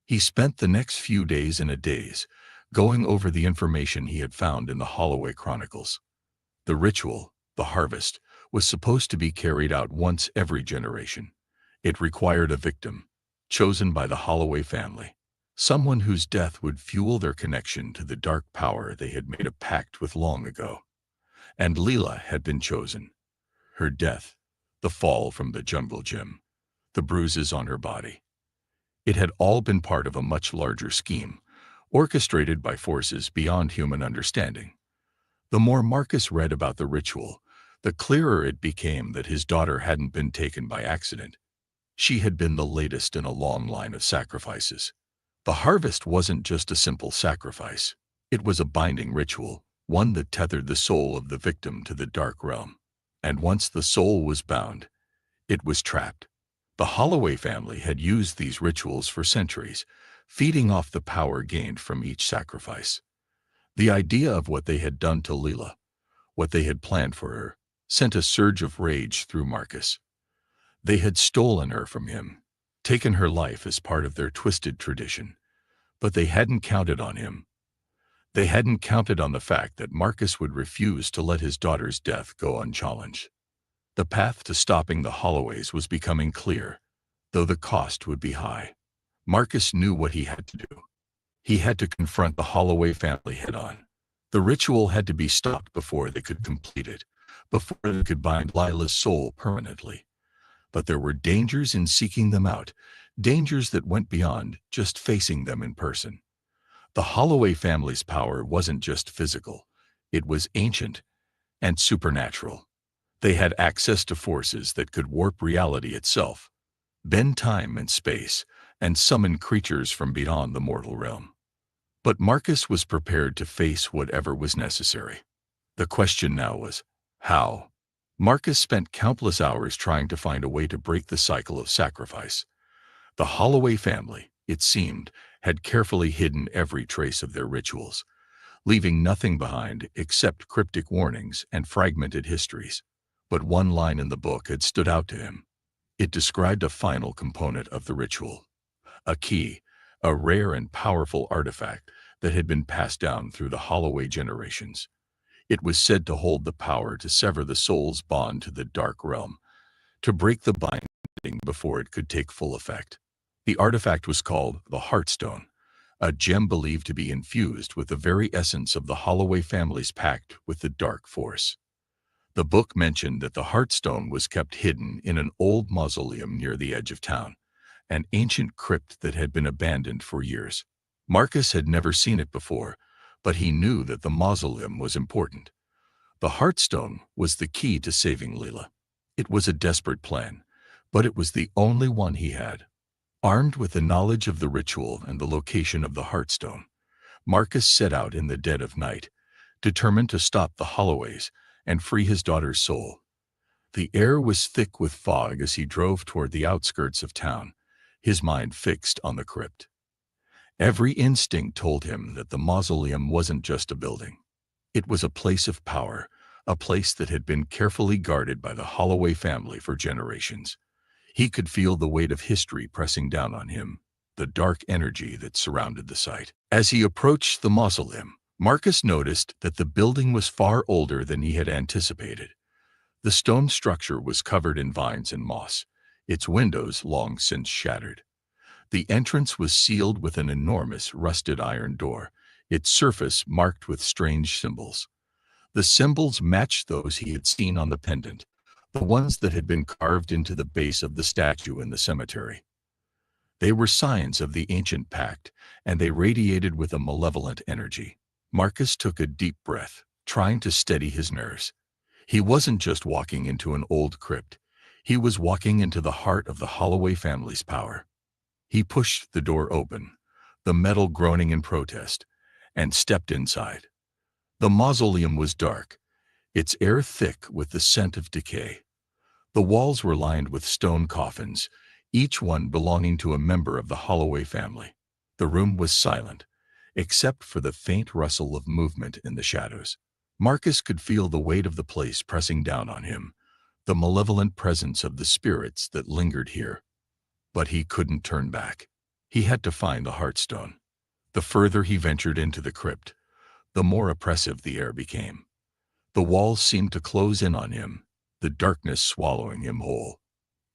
He spent the next few days in a daze, going over the information he had found in the Holloway Chronicles. The ritual, the harvest, was supposed to be carried out once every generation. It required a victim, chosen by the Holloway family, someone whose death would fuel their connection to the dark power they had made a pact with long ago. And Leela had been chosen. Her death, the fall from the jungle gym, the bruises on her body. It had all been part of a much larger scheme, orchestrated by forces beyond human understanding. The more Marcus read about the ritual, the clearer it became that his daughter hadn't been taken by accident. She had been the latest in a long line of sacrifices. The harvest wasn't just a simple sacrifice. It was a binding ritual, one that tethered the soul of the victim to the dark realm. And once the soul was bound, it was trapped. The Holloway family had used these rituals for centuries, feeding off the power gained from each sacrifice. The idea of what they had done to Leela, what they had planned for her, sent a surge of rage through Marcus. They had stolen her from him, taken her life as part of their twisted tradition, but they hadn't counted on him. They hadn't counted on the fact that Marcus would refuse to let his daughter's death go unchallenged. The path to stopping the Holloways was becoming clear, though the cost would be high. Marcus knew what he had to do. He had to confront the Holloway family head-on. The ritual had to be stopped before they could complete it, before they could bind Lila's soul permanently. But there were dangers in seeking them out, dangers that went beyond just facing them in person. The Holloway family's power wasn't just physical, it was ancient and supernatural. They had access to forces that could warp reality itself, bend time and space, and summon creatures from beyond the mortal realm. But Marcus was prepared to face whatever was necessary. The question now was, how? Marcus spent countless hours trying to find a way to break the cycle of sacrifice. The Holloway family, it seemed, had carefully hidden every trace of their rituals, leaving nothing behind except cryptic warnings and fragmented histories. But one line in the book had stood out to him. It described a final component of the ritual, a key, a rare and powerful artifact that had been passed down through the Holloway generations. It was said to hold the power to sever the soul's bond to the dark realm, to break the binding before it could take full effect. The artifact was called the Heartstone, a gem believed to be infused with the very essence of the Holloway family's pact with the dark force. The book mentioned that the Heartstone was kept hidden in an old mausoleum near the edge of town, an ancient crypt that had been abandoned for years. Marcus had never seen it before, but he knew that the mausoleum was important. The Heartstone was the key to saving Leela. It was a desperate plan, but it was the only one he had. Armed with the knowledge of the ritual and the location of the Heartstone, Marcus set out in the dead of night, determined to stop the Holloways and free his daughter's soul. The air was thick with fog as he drove toward the outskirts of town, his mind fixed on the crypt. Every instinct told him that the mausoleum wasn't just a building. It was a place of power, a place that had been carefully guarded by the Holloway family for generations. He could feel the weight of history pressing down on him, the dark energy that surrounded the site. As he approached the mausoleum, Marcus noticed that the building was far older than he had anticipated. The stone structure was covered in vines and moss, its windows long since shattered. The entrance was sealed with an enormous rusted iron door, its surface marked with strange symbols. The symbols matched those he had seen on the pendant, the ones that had been carved into the base of the statue in the cemetery. They were signs of the ancient pact, and they radiated with a malevolent energy. Marcus took a deep breath, trying to steady his nerves. He wasn't just walking into an old crypt. He was walking into the heart of the Holloway family's power. He pushed the door open, the metal groaning in protest, and stepped inside. The mausoleum was dark, its air thick with the scent of decay. The walls were lined with stone coffins, each one belonging to a member of the Holloway family. The room was silent, except for the faint rustle of movement in the shadows. Marcus could feel the weight of the place pressing down on him, the malevolent presence of the spirits that lingered here. But he couldn't turn back. He had to find the Heartstone. The further he ventured into the crypt, the more oppressive the air became. The walls seemed to close in on him, the darkness swallowing him whole.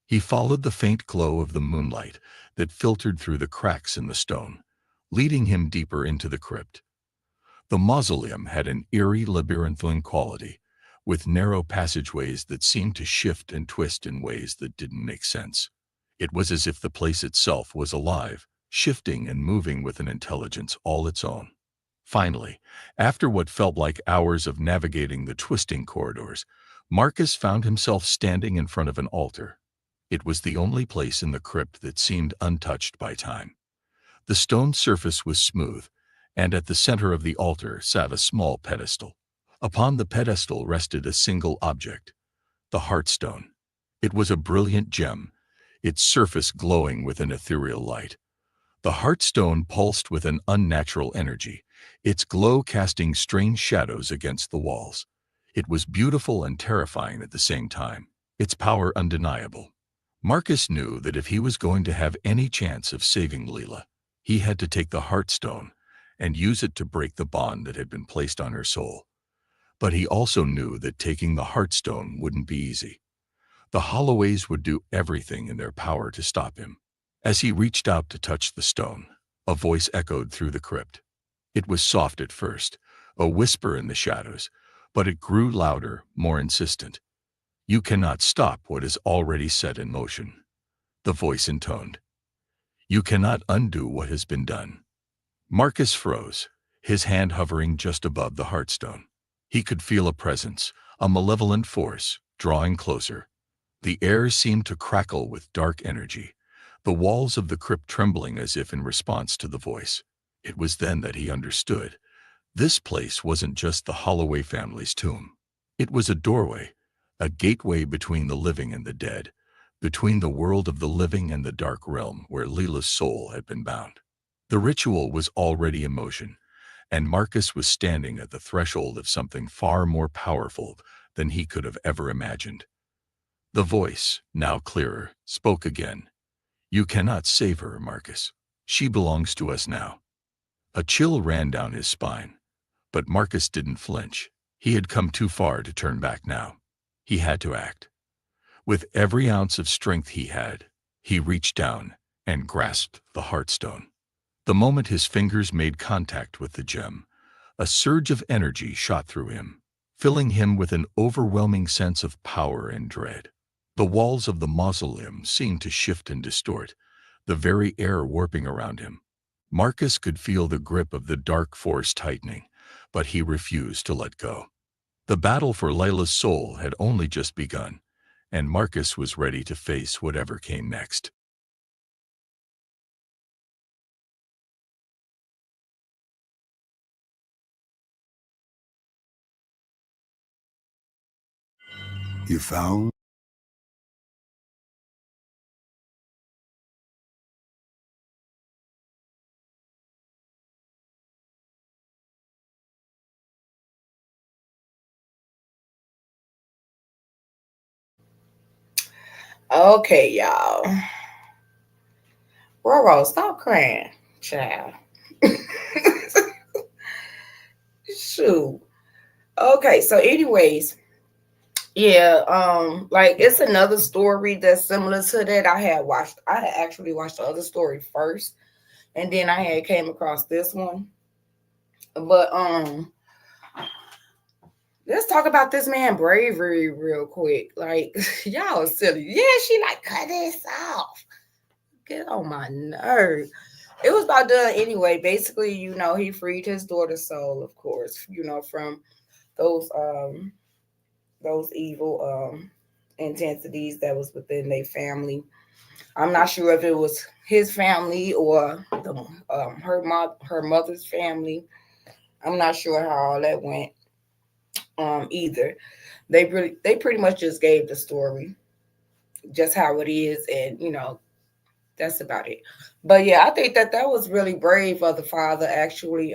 He followed the faint glow of the moonlight that filtered through the cracks in the stone, leading him deeper into the crypt. The mausoleum had an eerie labyrinthine quality, with narrow passageways that seemed to shift and twist in ways that didn't make sense. It was as if the place itself was alive, shifting and moving with an intelligence all its own. Finally, after what felt like hours of navigating the twisting corridors, Marcus found himself standing in front of an altar. It was the only place in the crypt that seemed untouched by time. The stone surface was smooth, and at the center of the altar sat a small pedestal. Upon the pedestal rested a single object, the Heartstone. It was a brilliant gem, its surface glowing with an ethereal light. The Heartstone pulsed with an unnatural energy, its glow casting strange shadows against the walls. It was beautiful and terrifying at the same time, its power undeniable. Marcus knew that if he was going to have any chance of saving Leela, he had to take the Heartstone and use it to break the bond that had been placed on her soul. But he also knew that taking the Heartstone wouldn't be easy. The Holloways would do everything in their power to stop him. As he reached out to touch the stone, a voice echoed through the crypt. It was soft at first, a whisper in the shadows, but it grew louder, more insistent. "You cannot stop what is already set in motion," the voice intoned. "You cannot undo what has been done." Marcus froze, his hand hovering just above the Heartstone. He could feel a presence, a malevolent force, drawing closer. The air seemed to crackle with dark energy, the walls of the crypt trembling as if in response to the voice. It was then that he understood. This place wasn't just the Holloway family's tomb. It was a doorway, a gateway between the living and the dead, between the world of the living and the dark realm where Leela's soul had been bound. The ritual was already in motion, and Marcus was standing at the threshold of something far more powerful than he could have ever imagined. The voice, now clearer, spoke again. "You cannot save her, Marcus. She belongs to us now." A chill ran down his spine, but Marcus didn't flinch. He had come too far to turn back now. He had to act. With every ounce of strength he had, he reached down and grasped the heartstone. The moment his fingers made contact with the gem, a surge of energy shot through him, filling him with an overwhelming sense of power and dread. The walls of the mausoleum seemed to shift and distort, the very air warping around him. Marcus could feel the grip of the dark force tightening, but he refused to let go. The battle for Layla's soul had only just begun, and Marcus was ready to face whatever came next. You found? Okay, y'all. Roro, stop crying, child. Shoot. Okay, so anyways, yeah, like it's another story that's similar to that. I had actually watched the other story first, and then I had came across this one. But let's talk about this man bravery real quick. Like y'all are silly. Yeah, she like cut this off. Get on my nerve. It was about done anyway. Basically, he freed his daughter's soul, of course, from those those evil intensities that was within their family. I'm not sure if it was his family or her mother's family. I'm not sure how all that went either. They pretty much just gave the story just how it is, and that's about it. But yeah, I think that was really brave of the father actually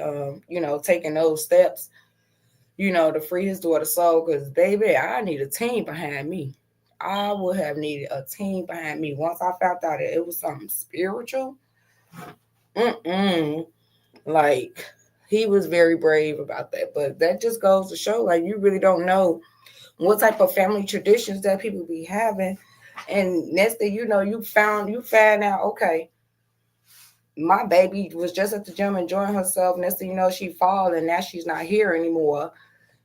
taking those steps, to free his daughter's soul. Because baby, I need a team behind me. I would have needed a team behind me once I found out that it was something spiritual. Mm-mm. Like he was very brave about that. But that just goes to show, like, you really don't know what type of family traditions that people be having. And next thing you know, you find out, okay, my baby was just at the gym enjoying herself. Next thing you know, she fall and now she's not here anymore.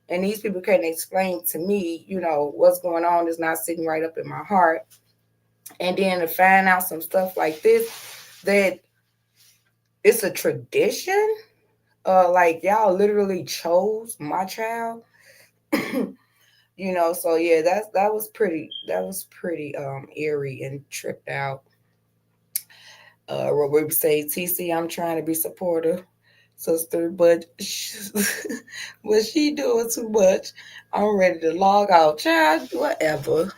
And these people can't explain to me, what's going on is not sitting right up in my heart. And then to find out some stuff like this, that it's a tradition. Like y'all literally chose my child. So yeah, that was pretty eerie and tripped out. What we say, TC, I'm trying to be supportive, sister, but but she doing too much. I'm ready to log out, child. Whatever.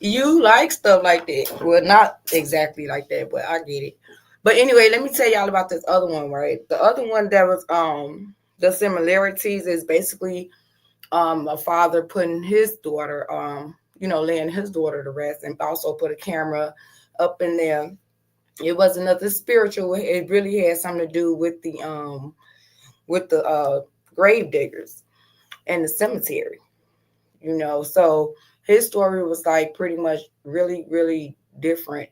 You like stuff like that. Well, not exactly like that, but I get it. But anyway, let me tell y'all about this other one, right? The other one that was the similarities is basically a father putting his daughter laying his daughter to rest, and also put a camera up in there. It wasn't nothing spiritual. It really had something to do with the grave diggers and the cemetery. So his story was like pretty much really, really different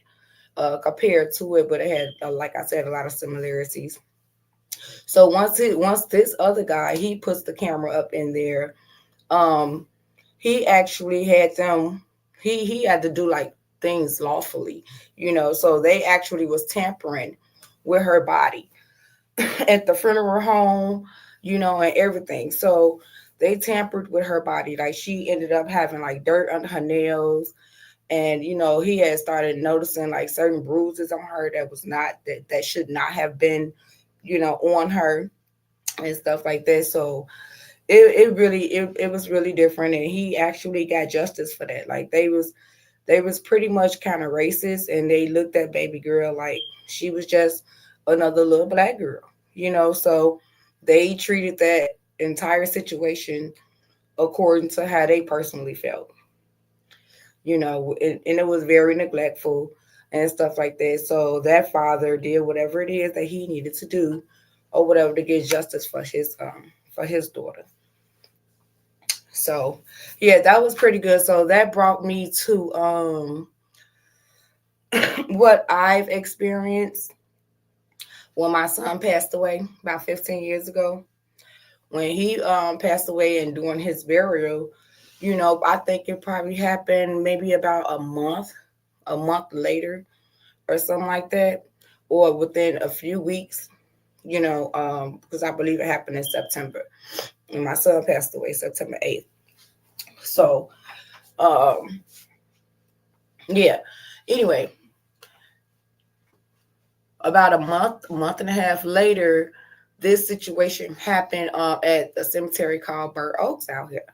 compared to it, but it had, like I said, a lot of similarities. So once this other guy, he puts the camera up in there, um, he actually had them. He had to do like things lawfully, So they actually was tampering with her body at the funeral home, and everything. So they tampered with her body. Like she ended up having like dirt under her nails. And he had started noticing like certain bruises on her that was not that should not have been, on her and stuff like that. So it was really different, and he actually got justice for that. Like they was pretty much kind of racist, and they looked at baby girl like she was just another little black girl, So they treated that entire situation according to how they personally felt, and it was very neglectful and stuff like that. So that father did whatever it is that he needed to do, or whatever, to get justice for his daughter. So yeah, that was pretty good. So that brought me to what I've experienced when my son passed away about 15 years ago. When he passed away and during his burial, I think it probably happened maybe about a month later or something like that, or within a few weeks, because I believe it happened in September. And my son passed away September 8th. So, um, yeah. Anyway, about a month and a half later, this situation happened at a cemetery called Burr Oaks out here.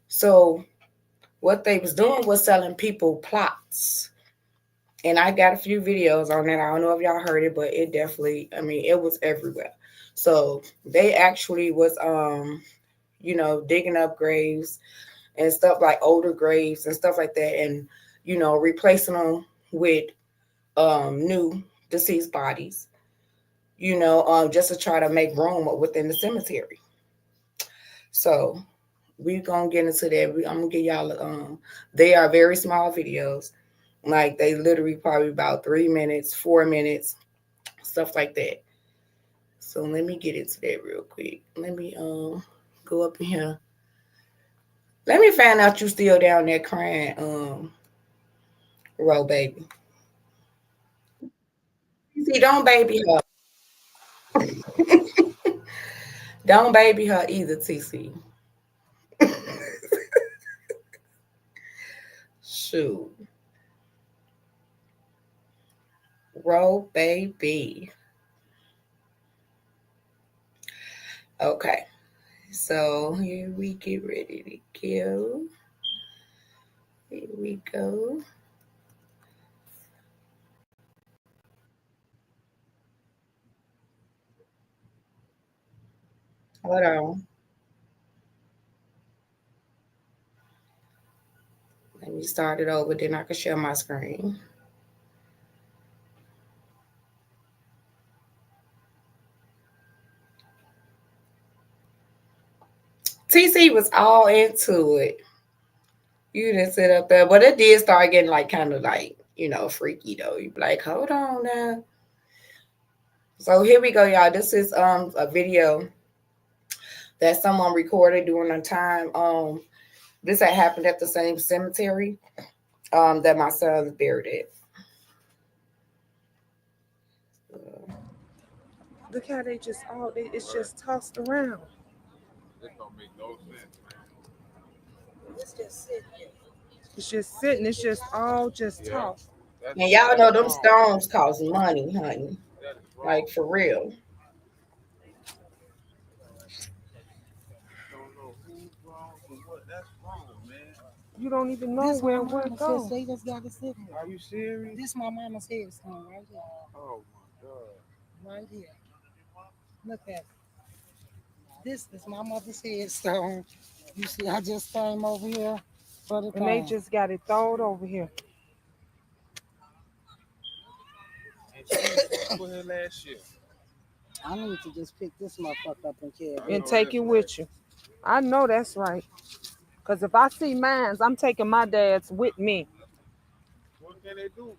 So what they was doing was selling people plots. And I got a few videos on that. I don't know if y'all heard it, but it definitely, I mean, it was everywhere. So they actually was digging up graves and stuff, like older graves and stuff like that, and replacing them with new deceased bodies, just to try to make room within the cemetery. So we gonna get into that. I'm gonna give y'all they are very small videos. Like they literally probably about 3 minutes, 4 minutes, stuff like that. So let me get into that real quick. Let me go up in here. Let me find out you still down there crying, roll baby. See, don't baby her. Don't baby her either, TC. Shoot. Roll baby. Okay. So here we get ready to go. Here we go. Hold on. Let me start it over, then I can share my screen. TC was all into it. You didn't sit up there, but it did start getting like kind of like, freaky though. You be like, hold on now. So here we go, y'all. This is a video that someone recorded during a time. This had happened at the same cemetery that my son was buried at. Look how they just it's just tossed around. This don't make no sense, man. It's just sitting. It's just sitting. It's just all just tossed. And y'all That's know them wrong. stones cost money, honey. That is wrong. Like for real. Don't know who's wrong or what. That's wrong, man. You don't even know where it goes. They just got to sit here. Are you serious? This my mama's headstone right here. Oh my God. Right here. Look at it. This is my mother's headstone. You see, I just came over here for the And they time. just got it thrown over here. And she put her last year. I need to just pick this motherfucker up and carry it. And take it with you. I know that's right. Because if I see mines, I'm taking my dad's with me. What can they do?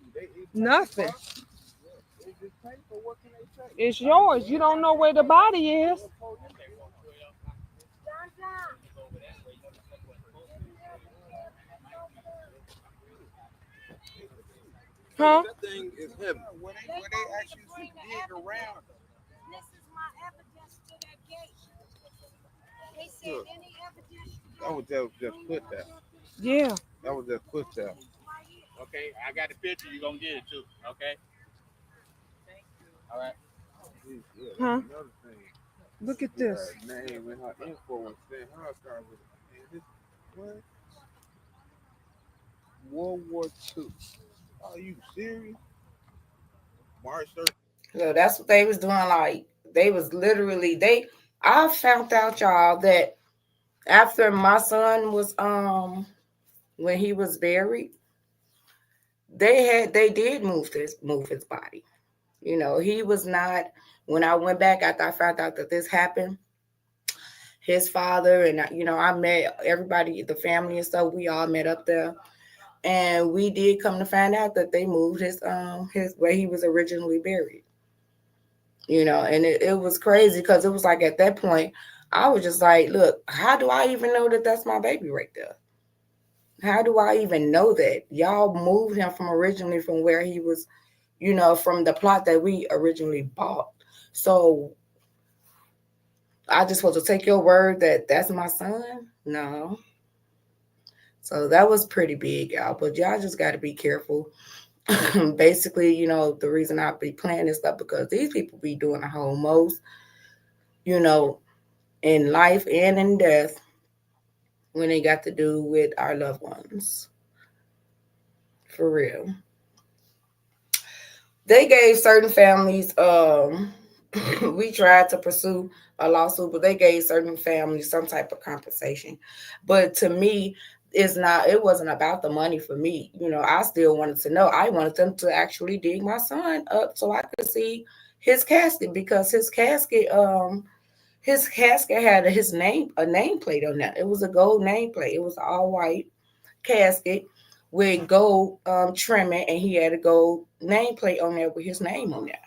Nothing. They just paper. What can they take? It's yours. You don't know where the body is. Huh? That thing is heavy. Where they actually dig around. This is my evidence to that gate. They said any evidence. That was just put there. Yeah. That was just put there. Okay, I got the picture. You're going to get it too. Okay? All right. Yeah, Huh? another thing. Look at this. Her name and her info and sent her car with it. Man, this, what? World War II. Are you serious? March 13th. So that's what they was doing. Like they was literally I found out, y'all, that after my son was when he was buried, they did move his body. He was not, when I went back after I found out that this happened, his father, and I met everybody, the family and stuff. We all met up there, and we did come to find out that they moved his where he was originally buried. And it was crazy because it was like at that point I was just like, look, how do I even know that that's my baby right there? How do I even know that y'all moved him from originally from where he was, from the plot that we originally bought? So I just supposed to take your word that that's my son? No. So that was pretty big, y'all. But y'all just got to be careful. Basically, the reason I be playing this stuff because these people be doing the whole most, you know, in life and in death when they got to do with our loved ones. For real. They gave certain families we tried to pursue a lawsuit, but they gave certain families some type of compensation. But to me, it wasn't about the money for me. I still wanted to know. I wanted them to actually dig my son up so I could see his casket because his casket had a nameplate on that. It was a gold nameplate. It was all white casket with gold trimming, and he had a gold nameplate on there with his name on there.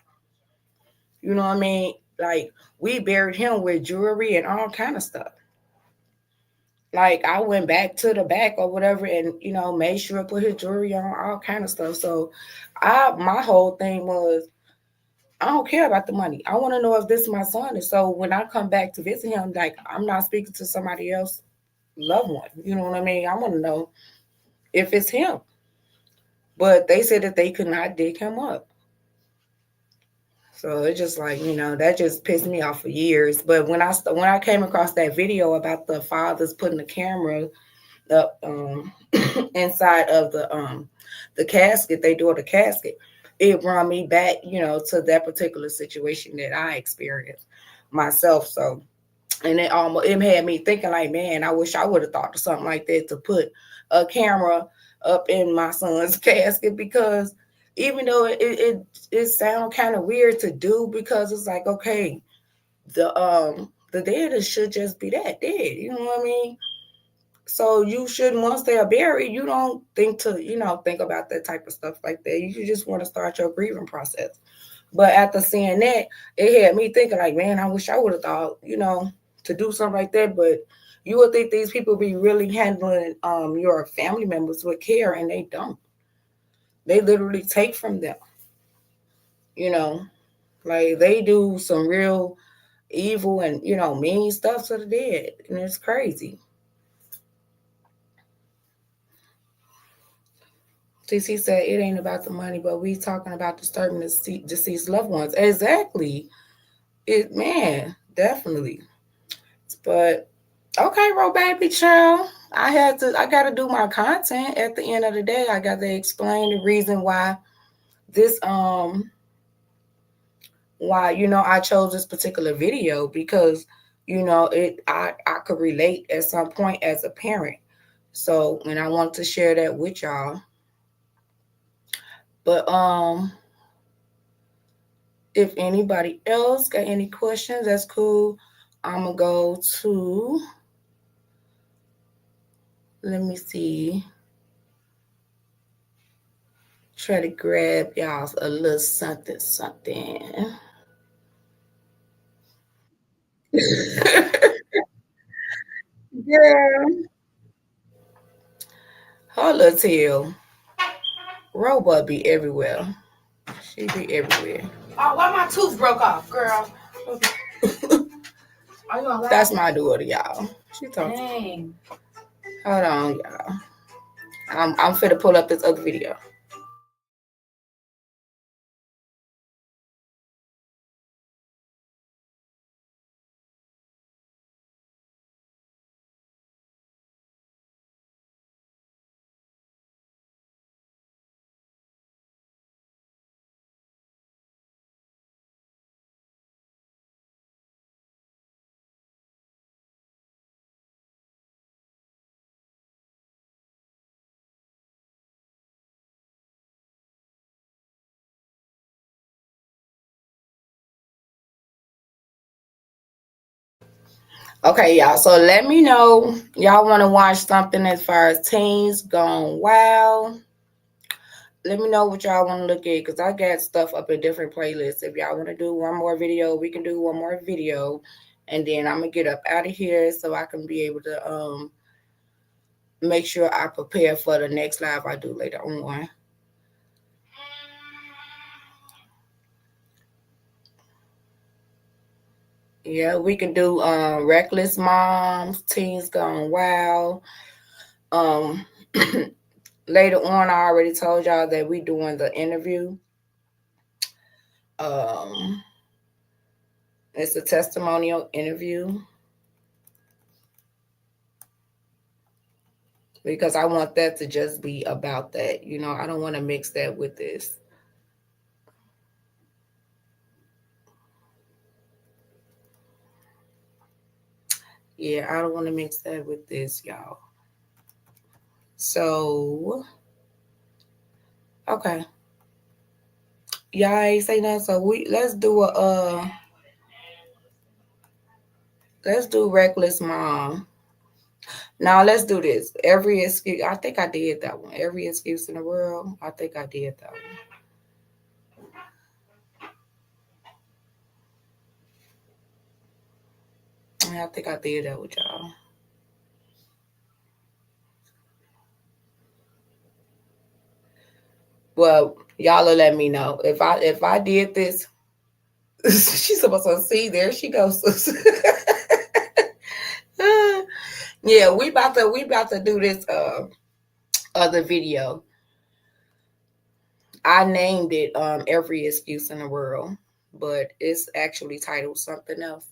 You know what I mean? Like we buried him with jewelry and all kind of stuff. Like I went back to the back or whatever, and made sure I put his jewelry on, all kind of stuff. So, my whole thing was I don't care about the money. I want to know if this is my son. And so when I come back to visit him, like I'm not speaking to somebody else loved one. You know what I mean? I want to know if it's him. But they said that they could not dig him up. So it's just like that just pissed me off for years. But when I came across that video about the fathers putting the camera up inside of the casket, they do the casket. It brought me back, to that particular situation that I experienced myself. So, and it had me thinking like, man, I wish I would have thought of something like that to put a camera up in my son's casket because even though it sounds kind of weird to do because it's like, okay, the dead should just be that dead, you know what I mean? So you shouldn't, once they are buried, you don't think about that type of stuff like that. You just want to start your grieving process. But after seeing that, it had me thinking like, man, I wish I would have thought, to do something like that. But you would think these people be really handling your family members with care, and they don't. They literally take from them, you know, like they do some real evil and mean stuff to the dead, and it's crazy. TC said it ain't about the money, but we talking about disturbing the deceased loved ones. Exactly. It man, definitely. But okay, Ro baby child. I gotta do my content at the end of the day. I gotta explain the reason this why I chose this particular video because I could relate at some point as a parent. So and I want to share that with y'all. But if anybody else got any questions, that's cool. I'm gonna go to, let me see, try to grab y'all a little something. Girl, her little tail, Robot be everywhere. She be everywhere. Oh, why my tooth broke off, girl? That's my daughter, y'all. She talking. Dang. Hold on, y'all. I'm finna pull up this other video. Okay, y'all. So let me know. Y'all want to watch something as far as Teens Gone Wild. Let me know what y'all want to look at because I got stuff up in different playlists. If y'all want to do one more video, we can do one more video. And then I'm going to get up out of here so I can be able to make sure I prepare for the next live I do later on. Yeah, we can do Reckless Moms, Teens Gone Wild. Later on, I already told y'all that we doing the interview. It's a testimonial interview because I want that to just be about that. You know, I don't want to mix that with this. Yeah, I don't want to mix that with this, y'all. So, okay. Y'all ain't say nothing, so let's do let's do Reckless Mom. Now let's do this. Every excuse. I think I did that one. Every excuse in the world. I think I did that one. I think I did that with y'all. Well, y'all will let me know if I did this. She's supposed to see. There she goes. Yeah, we about to do this other video. I named it Every Excuse in the World, but it's actually titled something else.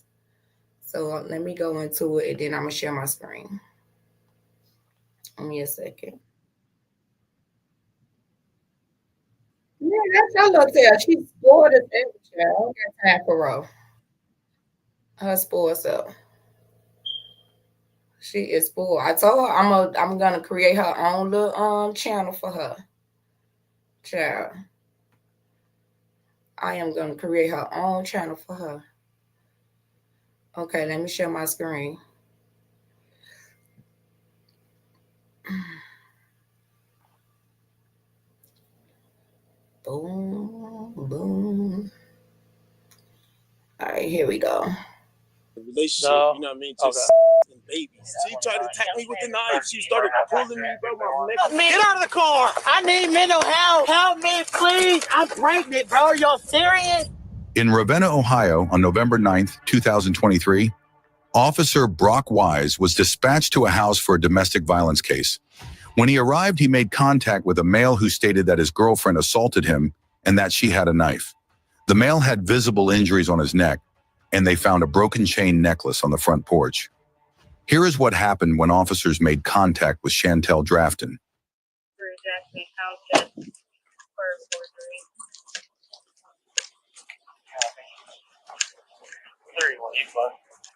So let me go into it and then I'm gonna share my screen. Give me a second. Yeah, that's your little tail. She's spoiled as ever, child. I don't got time for her. Her spoiled self. She is spoiled. I told her I'm gonna create her own little channel for her. Child. I am gonna create her own channel for her. Okay, let me share my screen. Boom, boom. All right, here we go. Relationship, no. You know what I mean? Just and babies. She tried to attack me with the knife. She started pulling me, bro. My neck. Get out of the car! I need mental help. Help me, please. I'm pregnant, bro. Are y'all serious? In Ravenna, Ohio, on November 9th, 2023, Officer Brock Wise was dispatched to a house for a domestic violence case. When he arrived, he made contact with a male who stated that his girlfriend assaulted him and that she had a knife. The male had visible injuries on his neck, and they found a broken chain necklace on the front porch. Here is what happened when officers made contact with Chantel Drafton.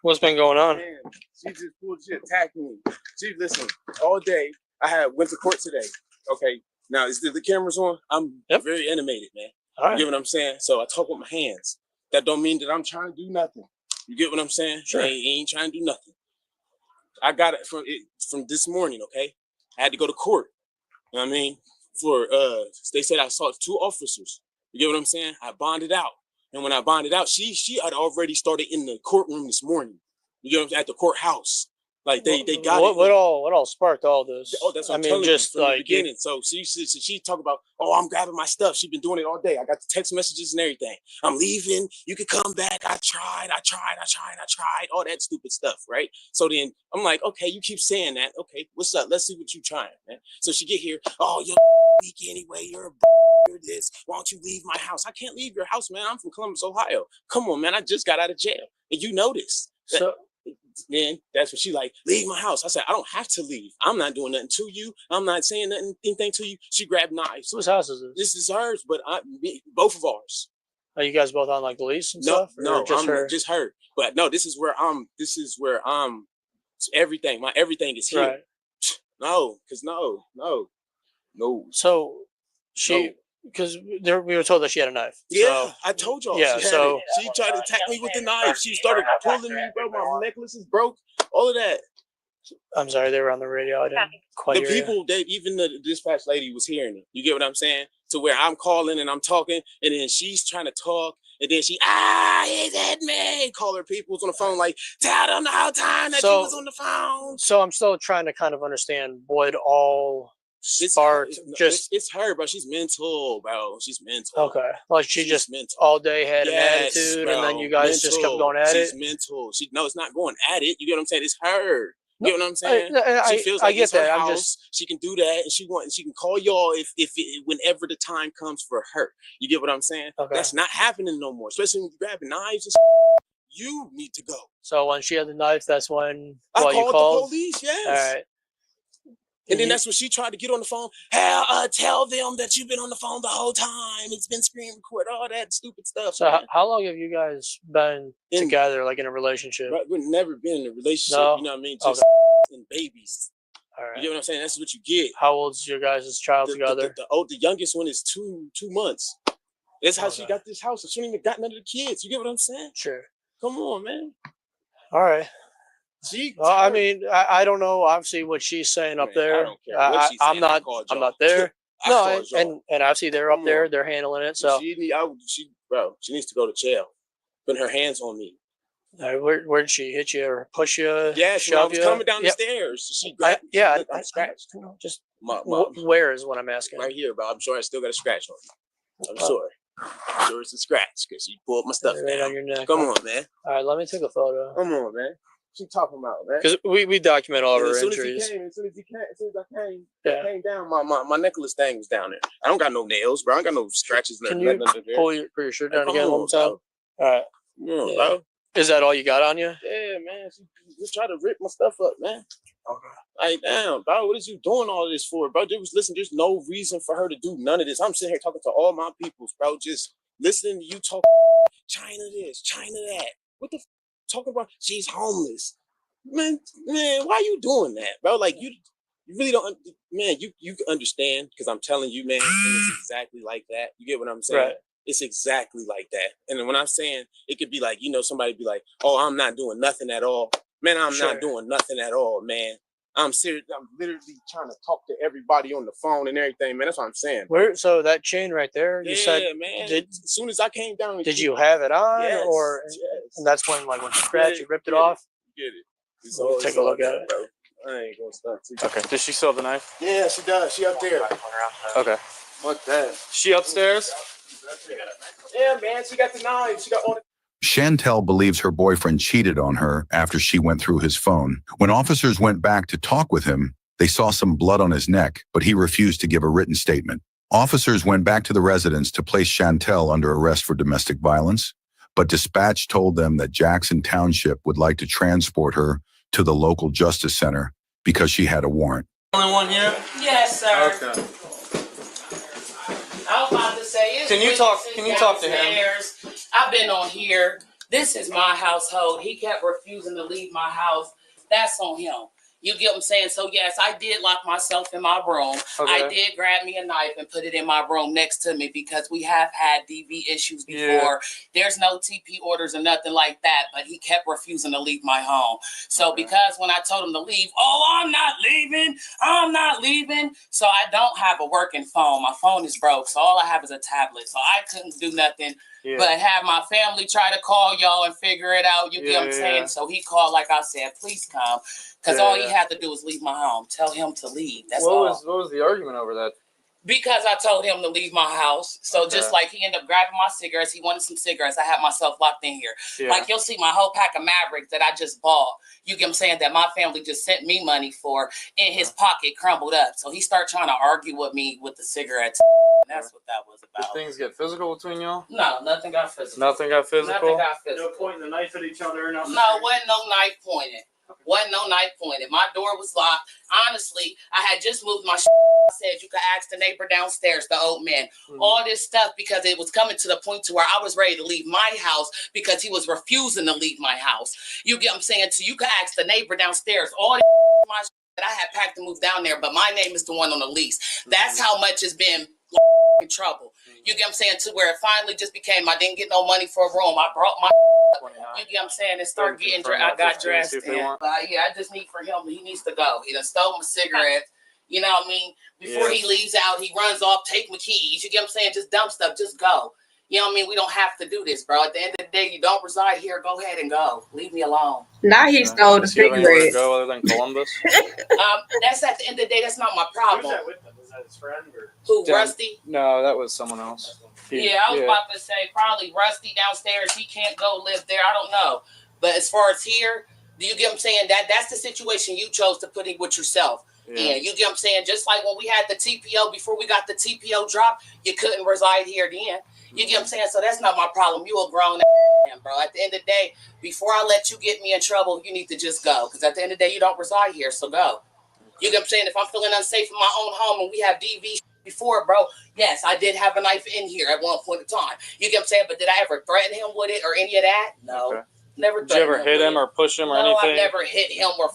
What's been going on? Man, she attacked me. Listen, all day I went to court today. Okay, now is the cameras on? I'm very animated, man. All right. You get what I'm saying? So I talk with my hands. That don't mean that I'm trying to do nothing. You get what I'm saying? Sure. I ain't trying to do nothing. I got it from this morning. Okay, I had to go to court. You know what I mean? For they said I saw 2 officers. You get what I'm saying? I bonded out. And when I bonded out, she had already started in the courtroom this morning. You get what I'm saying? At the courthouse. Like they got it. What all sparked all this? Oh, that's what I'm telling just you from like the beginning. So she talked about, oh, I'm grabbing my stuff. She's been doing it all day. I got the text messages and everything. I'm leaving. You can come back. I tried. All that stupid stuff, right? So then I'm like, okay, you keep saying that. Okay, what's up? Let's see what you trying, man. So she get here. Oh, you're weak anyway. You're a you're this. Why don't you leave my house? I can't leave your house, man. I'm from Columbus, Ohio. Come on, man. I just got out of jail, and you know this. So. Then that's what she like, leave my house. I said, I don't have to leave. I'm not doing nothing to you. I'm not saying anything to you. She grabbed knives. Whose house is this? This is hers, but both of ours. Are you guys both on like the lease and stuff? No, just her. But no, this is where everything. My everything is here. Right. No, because no. So Because we were told that she had a knife. Yeah, so, I told y'all. Yeah, she had so it. She tried to attack me with the knife. She started pulling me, bro. My necklace is broke. All of that. I'm sorry, they were on the radio. I didn't quite The hear you. people, even the dispatch lady was hearing it. You get what I'm saying? To where I'm calling and I'm talking, and then she's trying to talk, and then she, he hit me. Call her people's on the phone, like, tell them the whole time that you was on the phone. So I'm still trying to kind of understand what all sparked. It's her, bro. She's mental, bro. She's mental. Okay. Like she's just mental. All day had an attitude, bro. And then you guys just kept going at it. She's mental. It's not going at it. You get what I'm saying? It's her. You get what I'm saying? She feels like it's her house. She can do that, and she can call y'all whenever the time comes for her. You get what I'm saying? Okay. That's not happening no more. Especially when you grabbing knives and you need to go. So when she had the knife, that's when I called you called the police. Yes. All right. And then that's when she tried to get on the phone. Tell them that you've been on the phone the whole time. It's been screen record, all that stupid stuff. So how long have you guys been together, like in a relationship? Right, we've never been in a relationship. No? You know what I mean? Just and babies. All right. You get what I'm saying? That's what you get. How old's your guys' child together? The youngest one is two months. That's how she got this house. She ain't even got none of the kids. You get what I'm saying? Sure. Come on, man. All right. I mean, I don't know. Obviously, what she's saying up there. I'm not there. No, and obviously they're up there. They're handling it. So she needs to go to jail. Putting her hands on me. Where did she hit you or push you? Yeah, shove was coming down the stairs. She grabbed me. I'm scratched. Just where is what I'm asking? Right here, but I'm sure I still got a scratch on me. I'm sure. I'm sure it's a scratch because she pulled my stuff right down. on your neck. Come on, man. All right, let me take a photo. Come on, man. She talking about, man. Because we document all of her injuries. As soon as I came down, my necklace thing was down there. I don't got no nails, bro. I don't got no scratches. Can you pull your shirt down again one more time? All right. Yeah, bro. Is that all you got on you? Yeah, man. She just tried to rip my stuff up, man. Okay. Like, damn, bro, what is you doing all this for, bro? There's no reason for her to do none of this. I'm sitting here talking to all my peoples, bro, just listening to you talk China this, China that. What the talking about? She's homeless. Man, why you doing that, bro? Like, you really don't, man, you understand, because I'm telling you, man, and it's exactly like that. You get what I'm saying? Right. It's exactly like that. And then when I'm saying, it could be like, somebody be like, oh, I'm not doing nothing at all. Man, I'm not doing nothing at all, man. I'm serious. I'm literally trying to talk to everybody on the phone and everything, man. That's what I'm saying. So that chain right there, you said, man. As soon as I came down, did you have it on, or and that's when you scratched, you ripped it off? Get it. Take a look at it, bro. I ain't gonna stop. Okay. Does she still have the knife? Yeah, she does. She up there. Okay. What that? She upstairs? Yeah, man. She got the knife. She got all the. Chantel believes her boyfriend cheated on her after she went through his phone. When officers went back to talk with him, they saw some blood on his neck, but he refused to give a written statement. Officers went back to the residence to place Chantel under arrest for domestic violence, but dispatch told them that Jackson Township would like to transport her to the local justice center because she had a warrant. Only one here? Yes, sir. Okay. I was about to say, can you talk to him? I've been on here. This is my household. He kept refusing to leave my house. That's on him. You get what I'm saying? So, yes, I did lock myself in my room. Okay. I did grab me a knife and put it in my room next to me because we have had DV issues before. Yeah. There's no TP orders or nothing like that, but he kept refusing to leave my home. So, because when I told him to leave, I'm not leaving. So, I don't have a working phone. My phone is broke, so all I have is a tablet. So, I couldn't do nothing. Yeah. But have my family try to call y'all and figure it out. You get what I'm saying? So he called, like I said, please come. Because all he had to do was leave my home. Tell him to leave. That's all. What was the argument over that? Because I told him to leave my house. So just like he ended up grabbing my cigarettes. He wanted some cigarettes. I had myself locked in here. Yeah. Like you'll see my whole pack of Mavericks that I just bought. You get what I'm saying? That my family just sent me money for in his pocket crumbled up. So he started trying to argue with me with the cigarettes. That's what that was about. Did things get physical between y'all? No, nothing got physical. Nothing got physical? No pointing the knife at each other or nothing? No, wasn't no knife pointed. My door was locked. Honestly, I had just moved my I said you could ask the neighbor downstairs, the old man. All this stuff because it was coming to the point to where I was ready to leave my house because he was refusing to leave my house. You get what I'm saying? So you could ask the neighbor downstairs. All this my that I had packed to move down there, but my name is the one on the lease. That's how much has been in trouble. You get what I'm saying? To where it finally just became, I didn't get no money for a room. I brought my, you get what I'm saying, and start getting dressed. I got dressed. Yeah, I just need for him, he needs to go. He done stole my cigarettes. You know what I mean? Before he leaves out, he runs off, take my keys. You get what I'm saying? Just dumb stuff, just go. You know what I mean? We don't have to do this, bro. At the end of the day, you don't reside here. Go ahead and go. Leave me alone. Now he stole the Does he have anywhere to cigarettes. go other than Columbus? That's at the end of the day. That's not my problem. Who's that with him? Is that his friend or? Who, Rusty? No, that was someone else. Yeah, I was about to say probably Rusty downstairs. He can't go live there. I don't know. But as far as here, do you get what I'm saying? That's the situation you chose to put in with yourself. Yeah, you get what I'm saying? Just like when we had the TPO, before we got the TPO drop, you couldn't reside here then. You get what I'm saying? So that's not my problem. You a grown man, bro. At the end of the day, before I let you get me in trouble, you need to just go. Because at the end of the day, you don't reside here, so go. You get what I'm saying? If I'm feeling unsafe in my own home and we have DV before, bro, yes, I did have a knife in here at one point in time. You get what I'm saying? But did I ever threaten him with it or any of that? No. Okay. Never. Did you ever hit him or push him or anything? No, I've never hit him or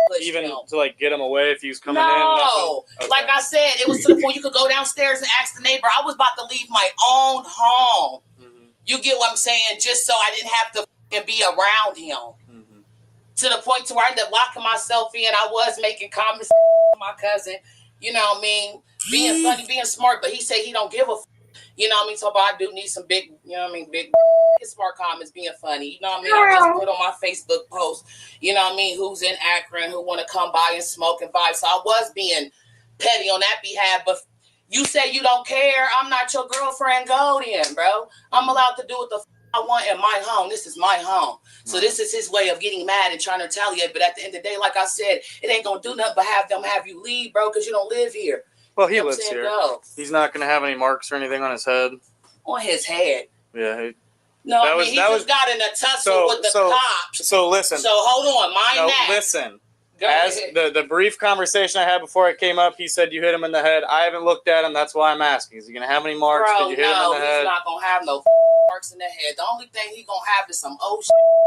pushed even him. to like get him away if he was coming in? No. Okay. Like I said, it was to the point you could go downstairs and ask the neighbor. I was about to leave my own home. You get what I'm saying? Just so I didn't have to be around him. To the point to where I ended up locking myself in. I was making comments to my cousin. You know what I mean? Being funny, being smart. But he said he don't give a you know what I mean? So but I do need some big, you know what I mean, big smart comments, being funny. You know what I mean? I just put on my Facebook post, you know what I mean, who's in Akron, who want to come by and smoke and vibe. So I was being petty on that behalf. But you say you don't care. I'm not your girlfriend. Go then, bro. I'm allowed to do what the I want in my home. This is my home. So this is his way of getting mad and trying to retaliate. But at the end of the day, like I said, it ain't going to do nothing but have you leave, bro, because you don't live here. Well, he lives here. Go. He's not going to have any marks or anything on his head. On his head? Yeah. No, he just got in a tussle with the cops. So listen. So hold on. Mind that. Listen. As the brief conversation I had before I came up, he said you hit him in the head. I haven't looked at him. That's why I'm asking. Is he going to have any marks? Bro, Did you hit him in the head? He's not going to have no marks in the head. The only thing he going to have is some old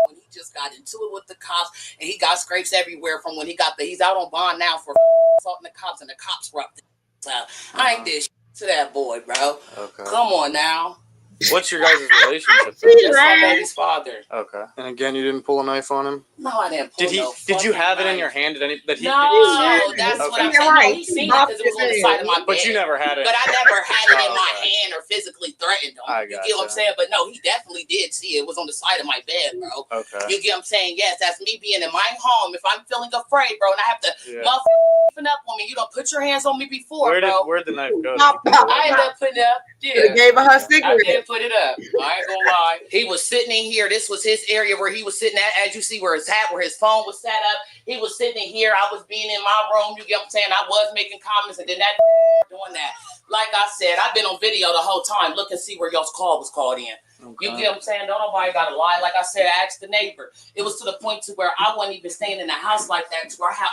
when he just got into it with the cops, and he got scrapes everywhere from when he got he's out on bond now for assaulting the cops, and the cops roughed him. I ain't did to that boy, bro. Okay. Come on now. What's your guys' relationship? That's my baby's father. Okay. And again, you didn't pull a knife on him? No, I didn't pull Did you have it in your hand? No, that's what I'm saying. No, he seen it because it was on the side of my bed. But you never had it. But I never had it in my hand or physically threatened him. You get what I'm saying? But no, he definitely did see it. It was on the side of my bed, bro. Okay. You get what I'm saying? Yes, that's me being in my home. If I'm feeling afraid, bro, and I have to motherfucking up on me, you don't put your hands on me before, bro. Where'd the knife go? I ended up putting up. Yeah. Gave her cigarette. I did put it up. I ain't gonna lie. He was sitting in here. This was his area where he was sitting at, as you see where his hat, where his phone was set up. He was sitting in here. I was being in my room. You get what I'm saying? I was making comments, and then that doing that. Like I said, I've been on video the whole time. Look and see where y'all's call was called in. Okay. You get what I'm saying? Don't nobody gotta lie. Like I said, I asked the neighbor. It was to the point to where I wasn't even staying in the house like that, to where I had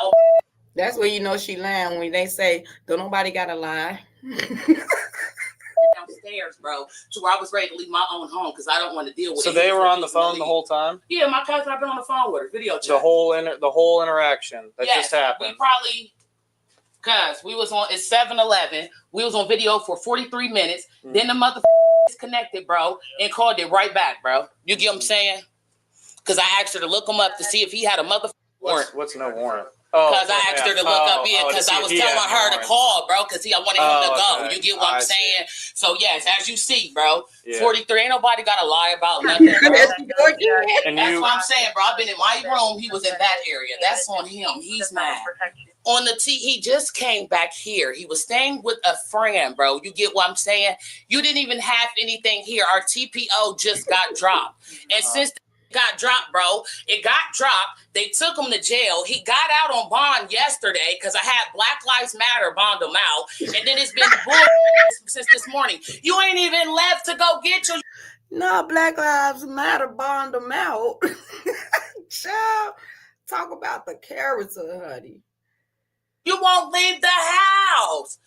That's where you know she lying, when they say, don't nobody gotta lie. Downstairs, bro, to where I was ready to leave my own home because I don't want to deal with it. So they were on the phone the whole time? Yeah, my cousin, I've been on the phone with her, video chat. The whole interaction that just happened. We probably, cause we was on, it's 7-11. We was on video for 43 minutes. Then the motherfucker disconnected, bro, and called it right back, bro. You get what I'm saying? Because I asked her to look him up to see if he had a motherfucker warrant. What's no warrant? Because I asked her to look up in, because I was telling her to call, bro, because I wanted him to go. Okay. You get what I'm saying? So, yes, as you see, bro, 43, ain't nobody got to lie about nothing, bro. That's what I'm saying, bro. I've been in my room. He was in that area. That's on him. He's mad. On the he just came back here. He was staying with a friend, bro. You get what I'm saying? You didn't even have anything here. Our TPO just got dropped. And since got dropped, bro. It got dropped. They took him to jail. He got out on bond yesterday because I had Black Lives Matter bond him out. And then it's been bull since this morning. You ain't even left to go get your... No, Black Lives Matter bond him out. Child, talk about the character, honey. You won't leave the house.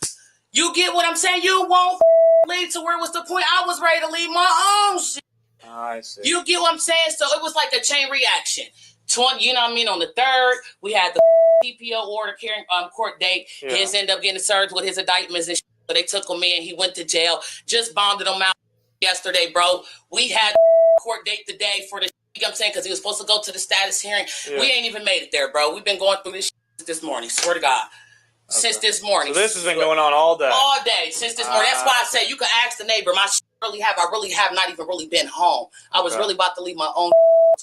You get what I'm saying? You won't leave to where was the point? I was ready to leave my own shit. I see. You get what I'm saying? So it was like a chain reaction. You know what I mean? On the 3rd, we had the TPO order carrying court date. His ended up getting served with his indictments and shit. So they took him in. He went to jail. Just bonded him out yesterday, bro. We had court date today for the. You know what I'm saying? Because he was supposed to go to the status hearing. Yeah. We ain't even made it there, bro. We've been going through this morning. Swear to God. Okay. Since this morning. So this has been going on all day. All day since this morning. That's why I said you can ask the neighbor. I really have not even really been home. I was really about to leave my own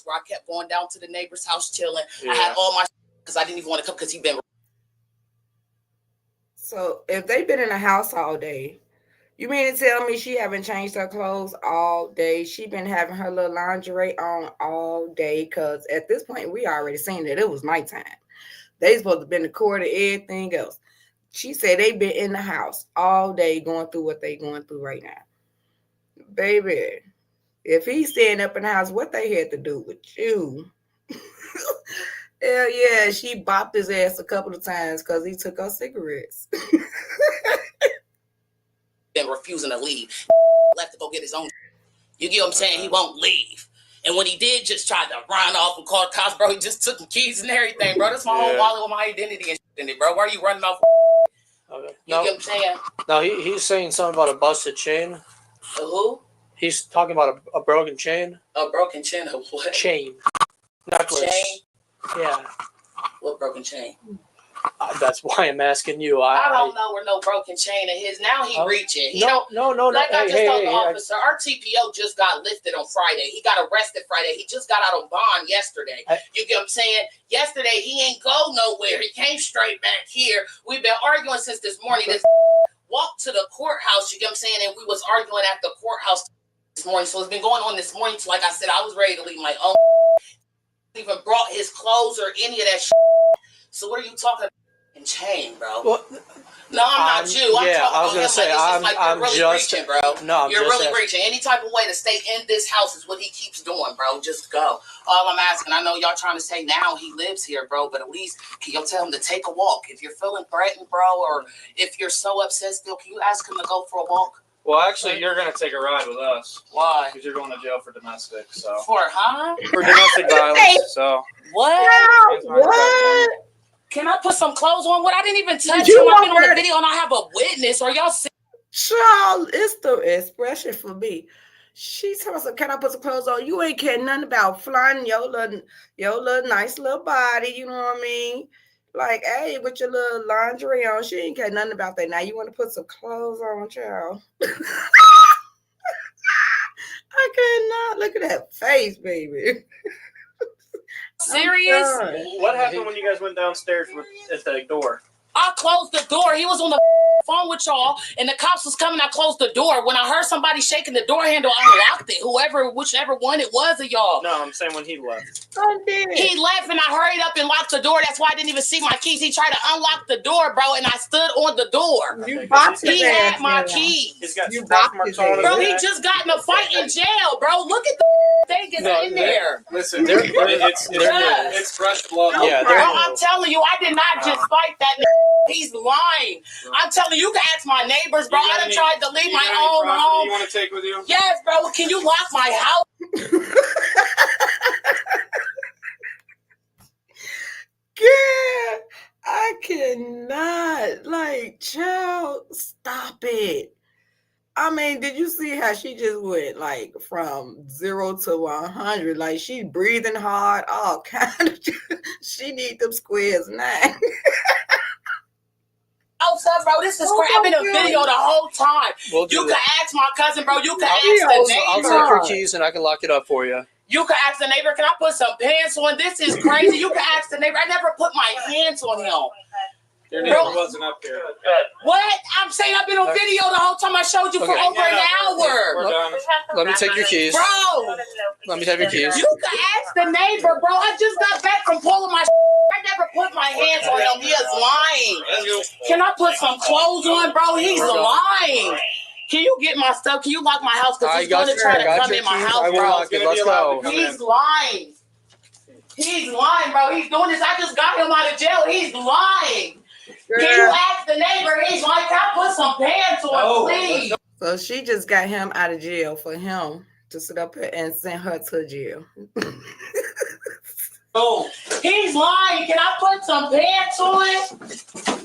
where I kept going down to the neighbor's house chilling. Yeah. I had all my because I didn't even want to come because he'd been. So if they've been in the house all day, you mean to tell me she haven't changed her clothes all day? She been having her little lingerie on all day because at this point we already seen that it was nighttime. They supposed to have been in the court and everything else. She said they been in the house all day going through what they going through right now. Baby, if he's staying up in the house, what they had to do with you? Hell yeah, she bopped his ass a couple of times because he took her cigarettes. Been refusing to leave. Left to go get his own. You get what I'm saying? He won't leave. And when he did, just tried to run off and call the cops, bro. He just took the keys and everything, bro. That's my whole wallet with my identity and shit in it, bro. Why are you running off? Okay. You get what I'm saying? No, he's saying something about a busted chain. Who? He's talking about a broken chain. A broken chain of what? Chain. Necklace. Chain? Yeah. What broken chain? That's why I'm asking you. I don't know where no broken chain of his. Now he reaching. No. Like I just told the officer, our TPO just got lifted on Friday. He got arrested Friday. He just got out on bond yesterday. You get what I'm saying? Yesterday, he ain't go nowhere. He came straight back here. We've been arguing since this morning. This walked to the courthouse, you get what I'm saying? And we was arguing at the courthouse this morning. So it's been going on this morning. So like I said, I was ready to leave my own. Even brought his clothes or any of that shit. So what are you talking about? And chain, bro. Well, no, I'm not you. I'm talking I was about him say, like you're really just reaching, bro. No, you're really reaching. Any type of way to stay in this house is what he keeps doing, bro. Just go. All I'm asking, I know y'all trying to say now he lives here, bro, but at least can you tell him to take a walk? If you're feeling threatened, bro, or if you're so upset still, can you ask him to go for a walk? Well, actually, you're going to take a ride with us. Why? Because you're going to jail for domestic, so. For, huh? For domestic violence, so. What? What? Can I put some clothes on? What? I didn't even touch him. I've been on the video and I have a witness. Are y'all serious? Child, it's the expression for me. She tells us, can I put some clothes on? You ain't caring nothing about flying your little nice little body, you know what I mean? Like, hey, with your little lingerie on, she ain't care nothing about that. Now you want to put some clothes on, child. I cannot look at that face, baby. Serious? What happened when you guys went downstairs at the door? I closed the door. He was on the phone with y'all, and the cops was coming. I closed the door. When I heard somebody shaking the door handle, I unlocked it. Whichever one it was of y'all. No, I'm saying when he left. He left, and I hurried up and locked the door. That's why I didn't even see my keys. He tried to unlock the door, bro, and I stood on the door. He had my keys. He's got scratch marks on his bro, neck. he just got in a fight in jail, bro. Look at the thing is in there. Listen, it's fresh blood. Yeah, bro, I'm telling you, I did not just fight that nigga. He's lying. I'm telling you, you can ask my neighbors, bro. I done tried to leave my own home. You want to take with you? Yes, bro. Can you lock my house? Yeah, I cannot. Like, child, stop it. I mean, did you see how she just went like from 0 to 100? Like, she breathing hard, all kind of. She need them squares now. Oh, son, bro, this is crap. I've been in a video the whole time. You can ask my cousin, bro. You can ask the neighbor. I'll take your keys and I can lock it up for you. You can ask the neighbor, can I put some pants on? This is crazy. You can ask the neighbor. I never put my hands on him. Your neighbor wasn't up here. What? I'm saying I've been on video the whole time. I showed you for over an hour. We're done. Let me take your keys. Bro. Let me have your keys. You can ask the neighbor, bro. I just got back from pulling my I never put my hands on him. He is lying. Can I put some clothes on, bro? He's lying. Can you get my stuff? Can you lock my house? Because he's going to try to come in my house, bro. Let's go. He's lying. He's lying, bro. He's doing this. I just got him out of jail. He's lying. Can you ask the neighbor? He's like, can I put some pants on, please? So she just got him out of jail for him to sit up here and send her to jail. Oh, he's lying. Can I put some pants on?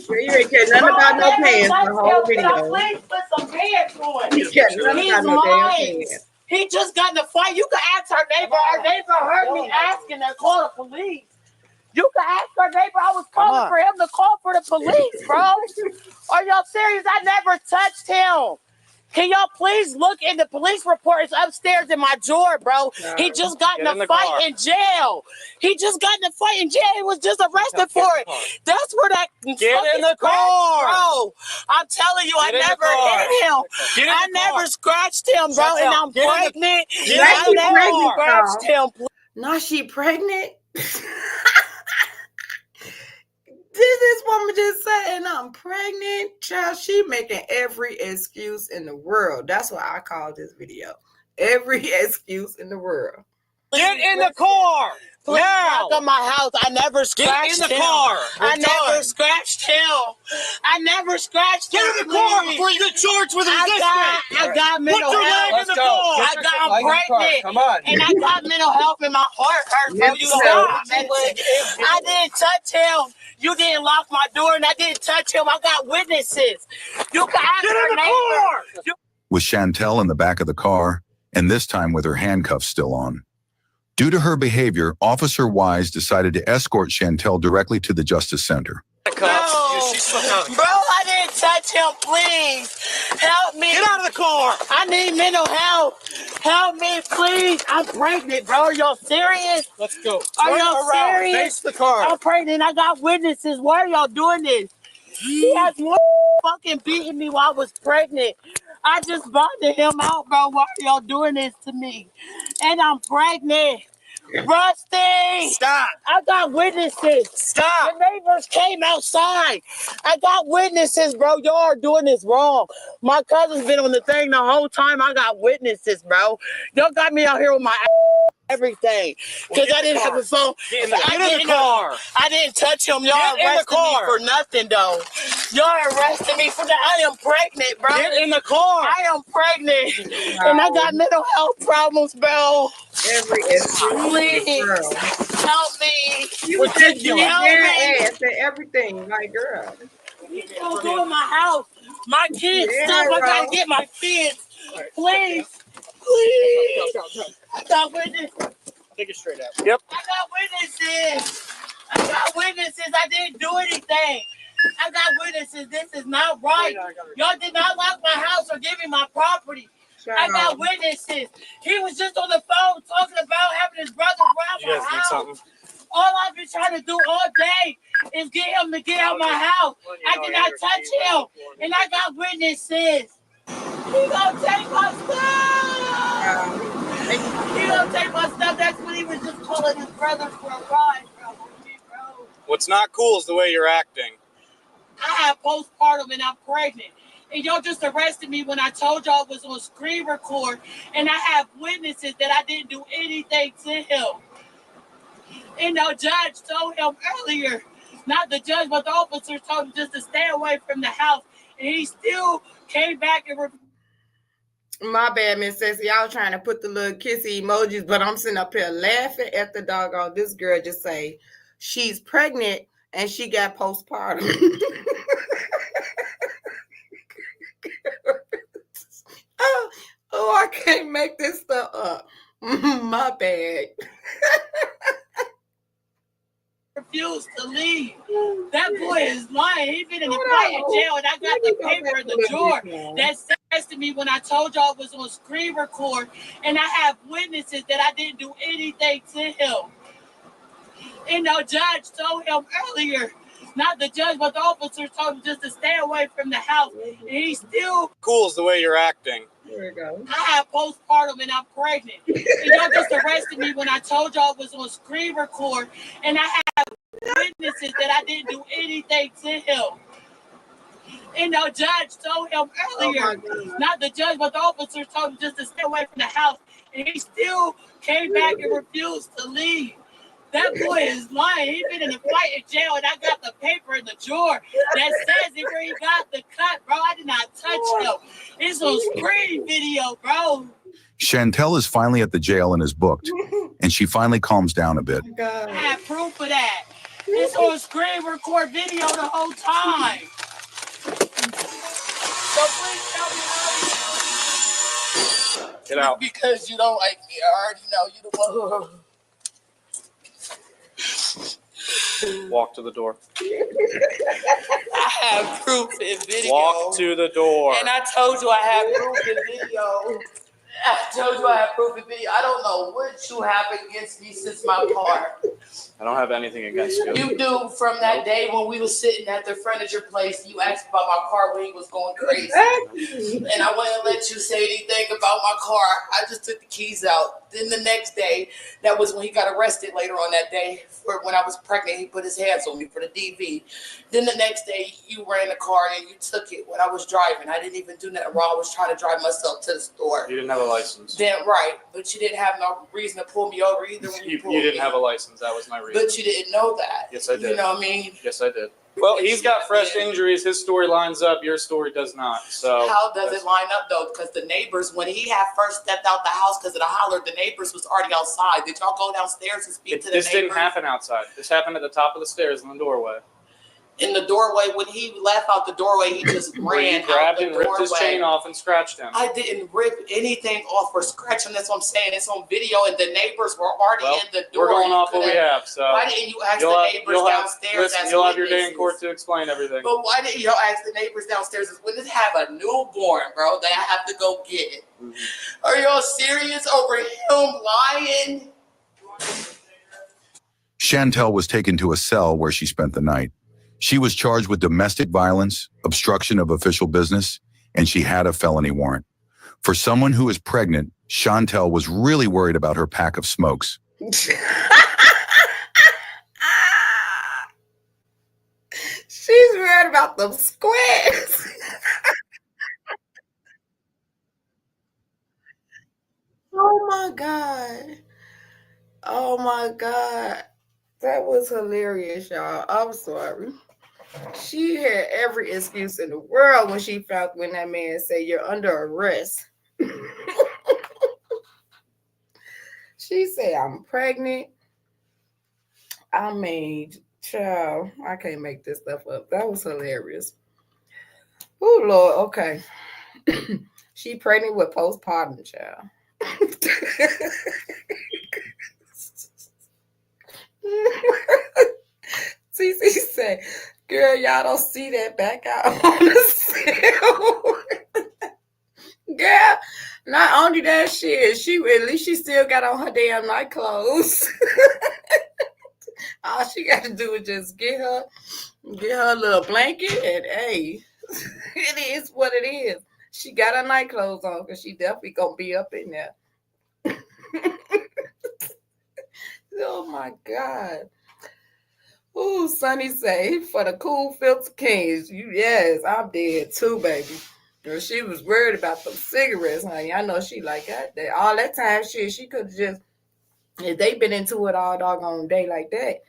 You ain't care nothing about no pants the whole video. Please put some pants on. You care nothing about no damn pants. He just got in a fight. You can ask her neighbor. Her neighbor heard me asking her, call the police. You can ask her neighbor. I was calling for him to call for the police, bro. Are y'all serious? I never touched him. Can y'all please look in the police report? It's upstairs in my drawer, bro. He just got in a fight in jail. He just got in a fight in jail. He was just arrested for it. That's where that Get in the car, bro. I'm telling you, I never hit him. I never scratched him, bro. And I'm pregnant. I never scratched him. Now she pregnant. This woman just saying I'm pregnant, child. She making every excuse in the world. That's what I call this video. Every excuse in the world. Get in the car now. Back of my house. I never scratched Get in the car. I never scratched him. I never scratched him. Get in the car before you get charged with resistance. I got mental Put your health. leg in the car. I'm pregnant. Come on. And I got mental health and my heart hurts. So you stop. I didn't touch him. You didn't lock my door and I didn't touch him. I got witnesses. You can ask her neighbor. With Chantel in the back of the car, and this time with her handcuffs still on. Due to her behavior, Officer Wise decided to escort Chantel directly to the Justice Center. Bro, I didn't touch him. Please help me. Get out of the car. I need mental health. Help me, please. I'm pregnant, bro. Are y'all serious? Let's go. Are y'all serious? Face the car. I'm pregnant. I got witnesses. Why are y'all doing this? He has more fucking beating me while I was pregnant. I just bonded him out, bro. Why are y'all doing this to me? And I'm pregnant. Rusty! Stop! I got witnesses. Stop! The neighbors came outside. I got witnesses, bro. Y'all are doing this wrong. My cousin's been on the thing the whole time. I got witnesses, bro. Y'all got me out here with my everything. Because I didn't have a phone. Get in the car. I didn't touch him. Y'all arrested me for nothing, though. Y'all arrested me for that. I am pregnant, bro. Get in the car. I am pregnant. And I got mental health problems, bro. Every excuse. Please help me. You was just getting ass and everything, like girl. You still doing my house, my kids stuff. I gotta get my kids. Please, please. I got witnesses. Take it straight out. Yep. I got witnesses. I didn't do anything. I got witnesses. This is not right. Y'all did not lock my house or give me my property. I got witnesses. He was just on the phone talking about having his brother rob my house. All I've been trying to do all day is get him to get out my house. I did not touch him. And I got witnesses. He gonna take my stuff. He gonna take my stuff. That's what he was just calling his brother for a ride, bro. What's not cool is the way you're acting. I have postpartum and I'm pregnant. And y'all just arrested me when I told y'all it was on screen record. And I have witnesses that I didn't do anything to him. And the judge told him earlier, not the judge, but the officer told him just to stay away from the house. And he still came back and my bad, Miss Sassy. I was trying to put the little kissy emojis, but I'm sitting up here laughing at the doggone. This girl just say she's pregnant and she got postpartum. Oh, I can't make this stuff up. My bad. refused to leave. That boy is lying. He been in the fight in jail, and I got the paper in the drawer that says to me when I told y'all it was on screen record, and I have witnesses that I didn't do anything to him. And the judge told him earlier, not the judge, but the officer told him just to stay away from the house. And he still cool is the way you're acting. There we go. I have postpartum and I'm pregnant. And y'all just arrested me when I told y'all it was on screen record, and I have witnesses that I didn't do anything to him. And the judge told him earlier, not the judge, but the officer told him just to stay away from the house. And he still came back and refused to leave. That boy is lying. He been in a fight in jail, and I got the paper in the drawer that says it where he got the cut, bro. I did not touch him. It's on screen video, bro. Chantel is finally at the jail and is booked, and she finally calms down a bit. I have proof of that. It's on screen record video the whole time. So please tell me how you. Get out. Because you don't like me. I already know you the one who. Walk to the door. I have proof in video. Walk to the door. And I told you I have proof in video. I told you I have proof in video. I don't know what you have against me since my car. I don't have anything against you. You do from that day when we was sitting at the furniture place. You asked about my car when he was going crazy. And I wouldn't let you say anything about my car. I just took the keys out. Then the next day, that was when he got arrested later on that day. For when I was pregnant, he put his hands on me for the DV. Then the next day, you ran the car and you took it when I was driving. I didn't even do nothing wrong. I was trying to drive myself to the store. You didn't have a license. Then right, but you didn't have no reason to pull me over either when you pulled me. You didn't have a license. That was my reason. But you didn't know that. Yes, I did. You know what I mean? Yes, I did. Well, he's got fresh injuries. His story lines up. Your story does not. So how does it line up though? Because the neighbors, when he had first stepped out the house because of the holler, the neighbors was already outside. Did y'all go downstairs and speak to the neighbors? This didn't happen outside. This happened at the top of the stairs in the doorway. In the doorway, when he left out the doorway, he just ran grabbed out the and ripped his chain off and scratched him. I didn't rip anything off or scratch him. That's what I'm saying. It's on video, and the neighbors were already in the door. We're going off what we have. So why didn't you ask the neighbors downstairs? You'll have your day in court to explain everything. But why didn't you ask the neighbors downstairs? When this have a newborn, bro, that I have to go get. Are y'all serious over him lying? Chantel was taken to a cell where she spent the night. She was charged with domestic violence, obstruction of official business, and she had a felony warrant. For someone who is pregnant, Chantel was really worried about her pack of smokes. She's worried about them squares. Oh my God. Oh my God. That was hilarious, y'all. I'm sorry. She had every excuse in the world when that man said you're under arrest. She said, I'm pregnant. I mean, child, I can't make this stuff up. That was hilarious. Oh, Lord. Okay. She pregnant with postpartum, child. CC said, girl, y'all don't see that back out on the cell. Girl, not only that shit, at least she still got on her damn night clothes. All she got to do is just get her a little blanket, and hey, it is what it is. She got her night clothes on because she definitely gonna be up in there. Oh my God. Ooh, Sonny say, for the cool filter kings. Yes, I'm dead too, baby. She was worried about them cigarettes, honey. I know she like that. All that time shit, she could just, if they been into it all doggone day like that,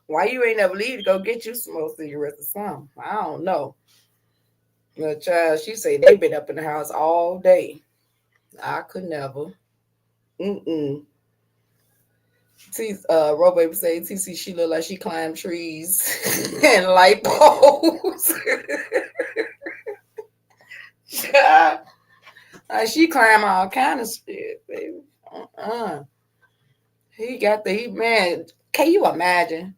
why you ain't never leave to go get you some more cigarettes or something? I don't know. But child, she say they been up in the house all day. I could never. Robaby say TC she look like she climbed trees and light poles. Like she climb all kind of shit, baby. Man. Can you imagine?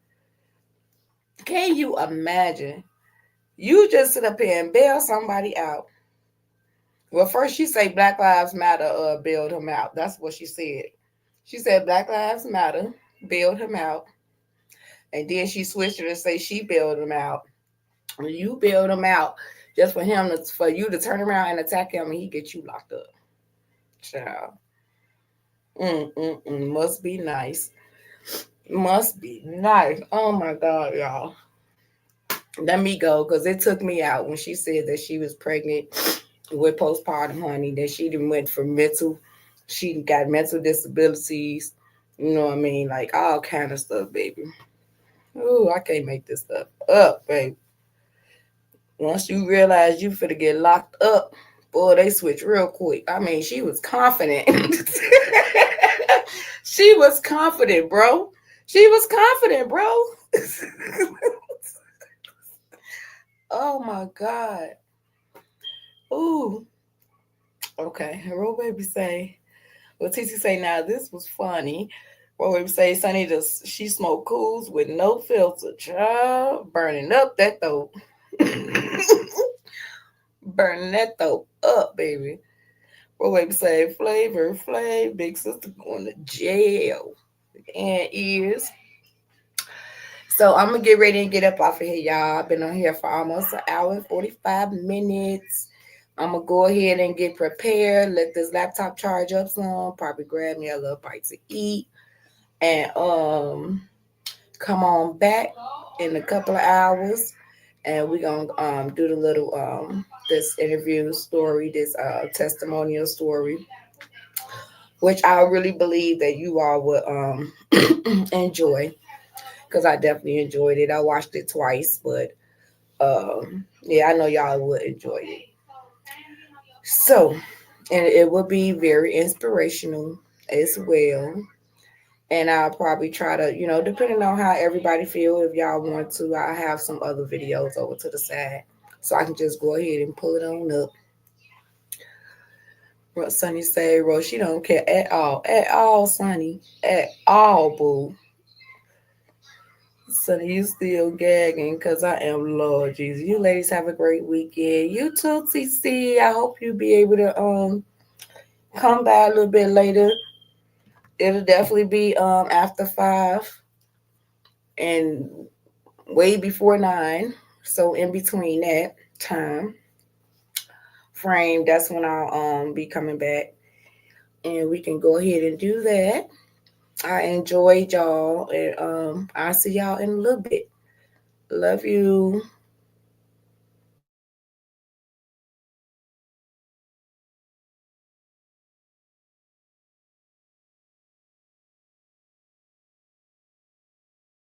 You just sit up here and bail somebody out. Well, first she say Black Lives Matter bailed him out. That's what she said. She said Black Lives Matter bailed him out. And then she switched it and say she bailed him out. You bailed him out just for you to turn around and attack him and he get you locked up. Child. Must be nice. Must be nice. Oh my God, y'all. Let me go, because it took me out when she said that she was pregnant with postpartum, honey, that she done went for she got mental disabilities, you know what I mean? Like all kind of stuff, baby. Ooh, I can't make this stuff up, baby. Once you realize you finna get locked up, boy, they switch real quick. I mean, she was confident. She was confident, bro. Oh my God. Ooh. Okay. Ro baby say, well, TC say, now this was funny. Ro baby say, Sonny, she smoked cools with no filter. Child, burning up that throat. Burning that throat up, baby. Ro baby say, Flavor, big sister going to jail. And ears. So I'm gonna get ready and get up off of here, y'all. I've been on here for almost an hour and 45 minutes. I'm gonna go ahead and get prepared, let this laptop charge up some, probably grab me a little bite to eat, and come on back in a couple of hours, and we're gonna do the little this interview story, this testimonial story, which I really believe that you all would enjoy, because I definitely enjoyed it. I watched it twice, but yeah, I know y'all would enjoy it. So, and it will be very inspirational as well. And I'll probably try to, depending on how everybody feel, if y'all want to, I have some other videos over to the side, so I can just go ahead and pull it on up. What Sonny say, Rose, she don't care at all, Sonny, at all, boo. Sonny, you still gagging because I am Lord Jesus. You ladies have a great weekend. You too, TC. I hope you be able to come by a little bit later. It'll definitely be after 5 and way before 9. So in between that time frame, that's when I'll be coming back, and we can go ahead and do that. I enjoyed y'all, and I'll see y'all in a little bit. Love you.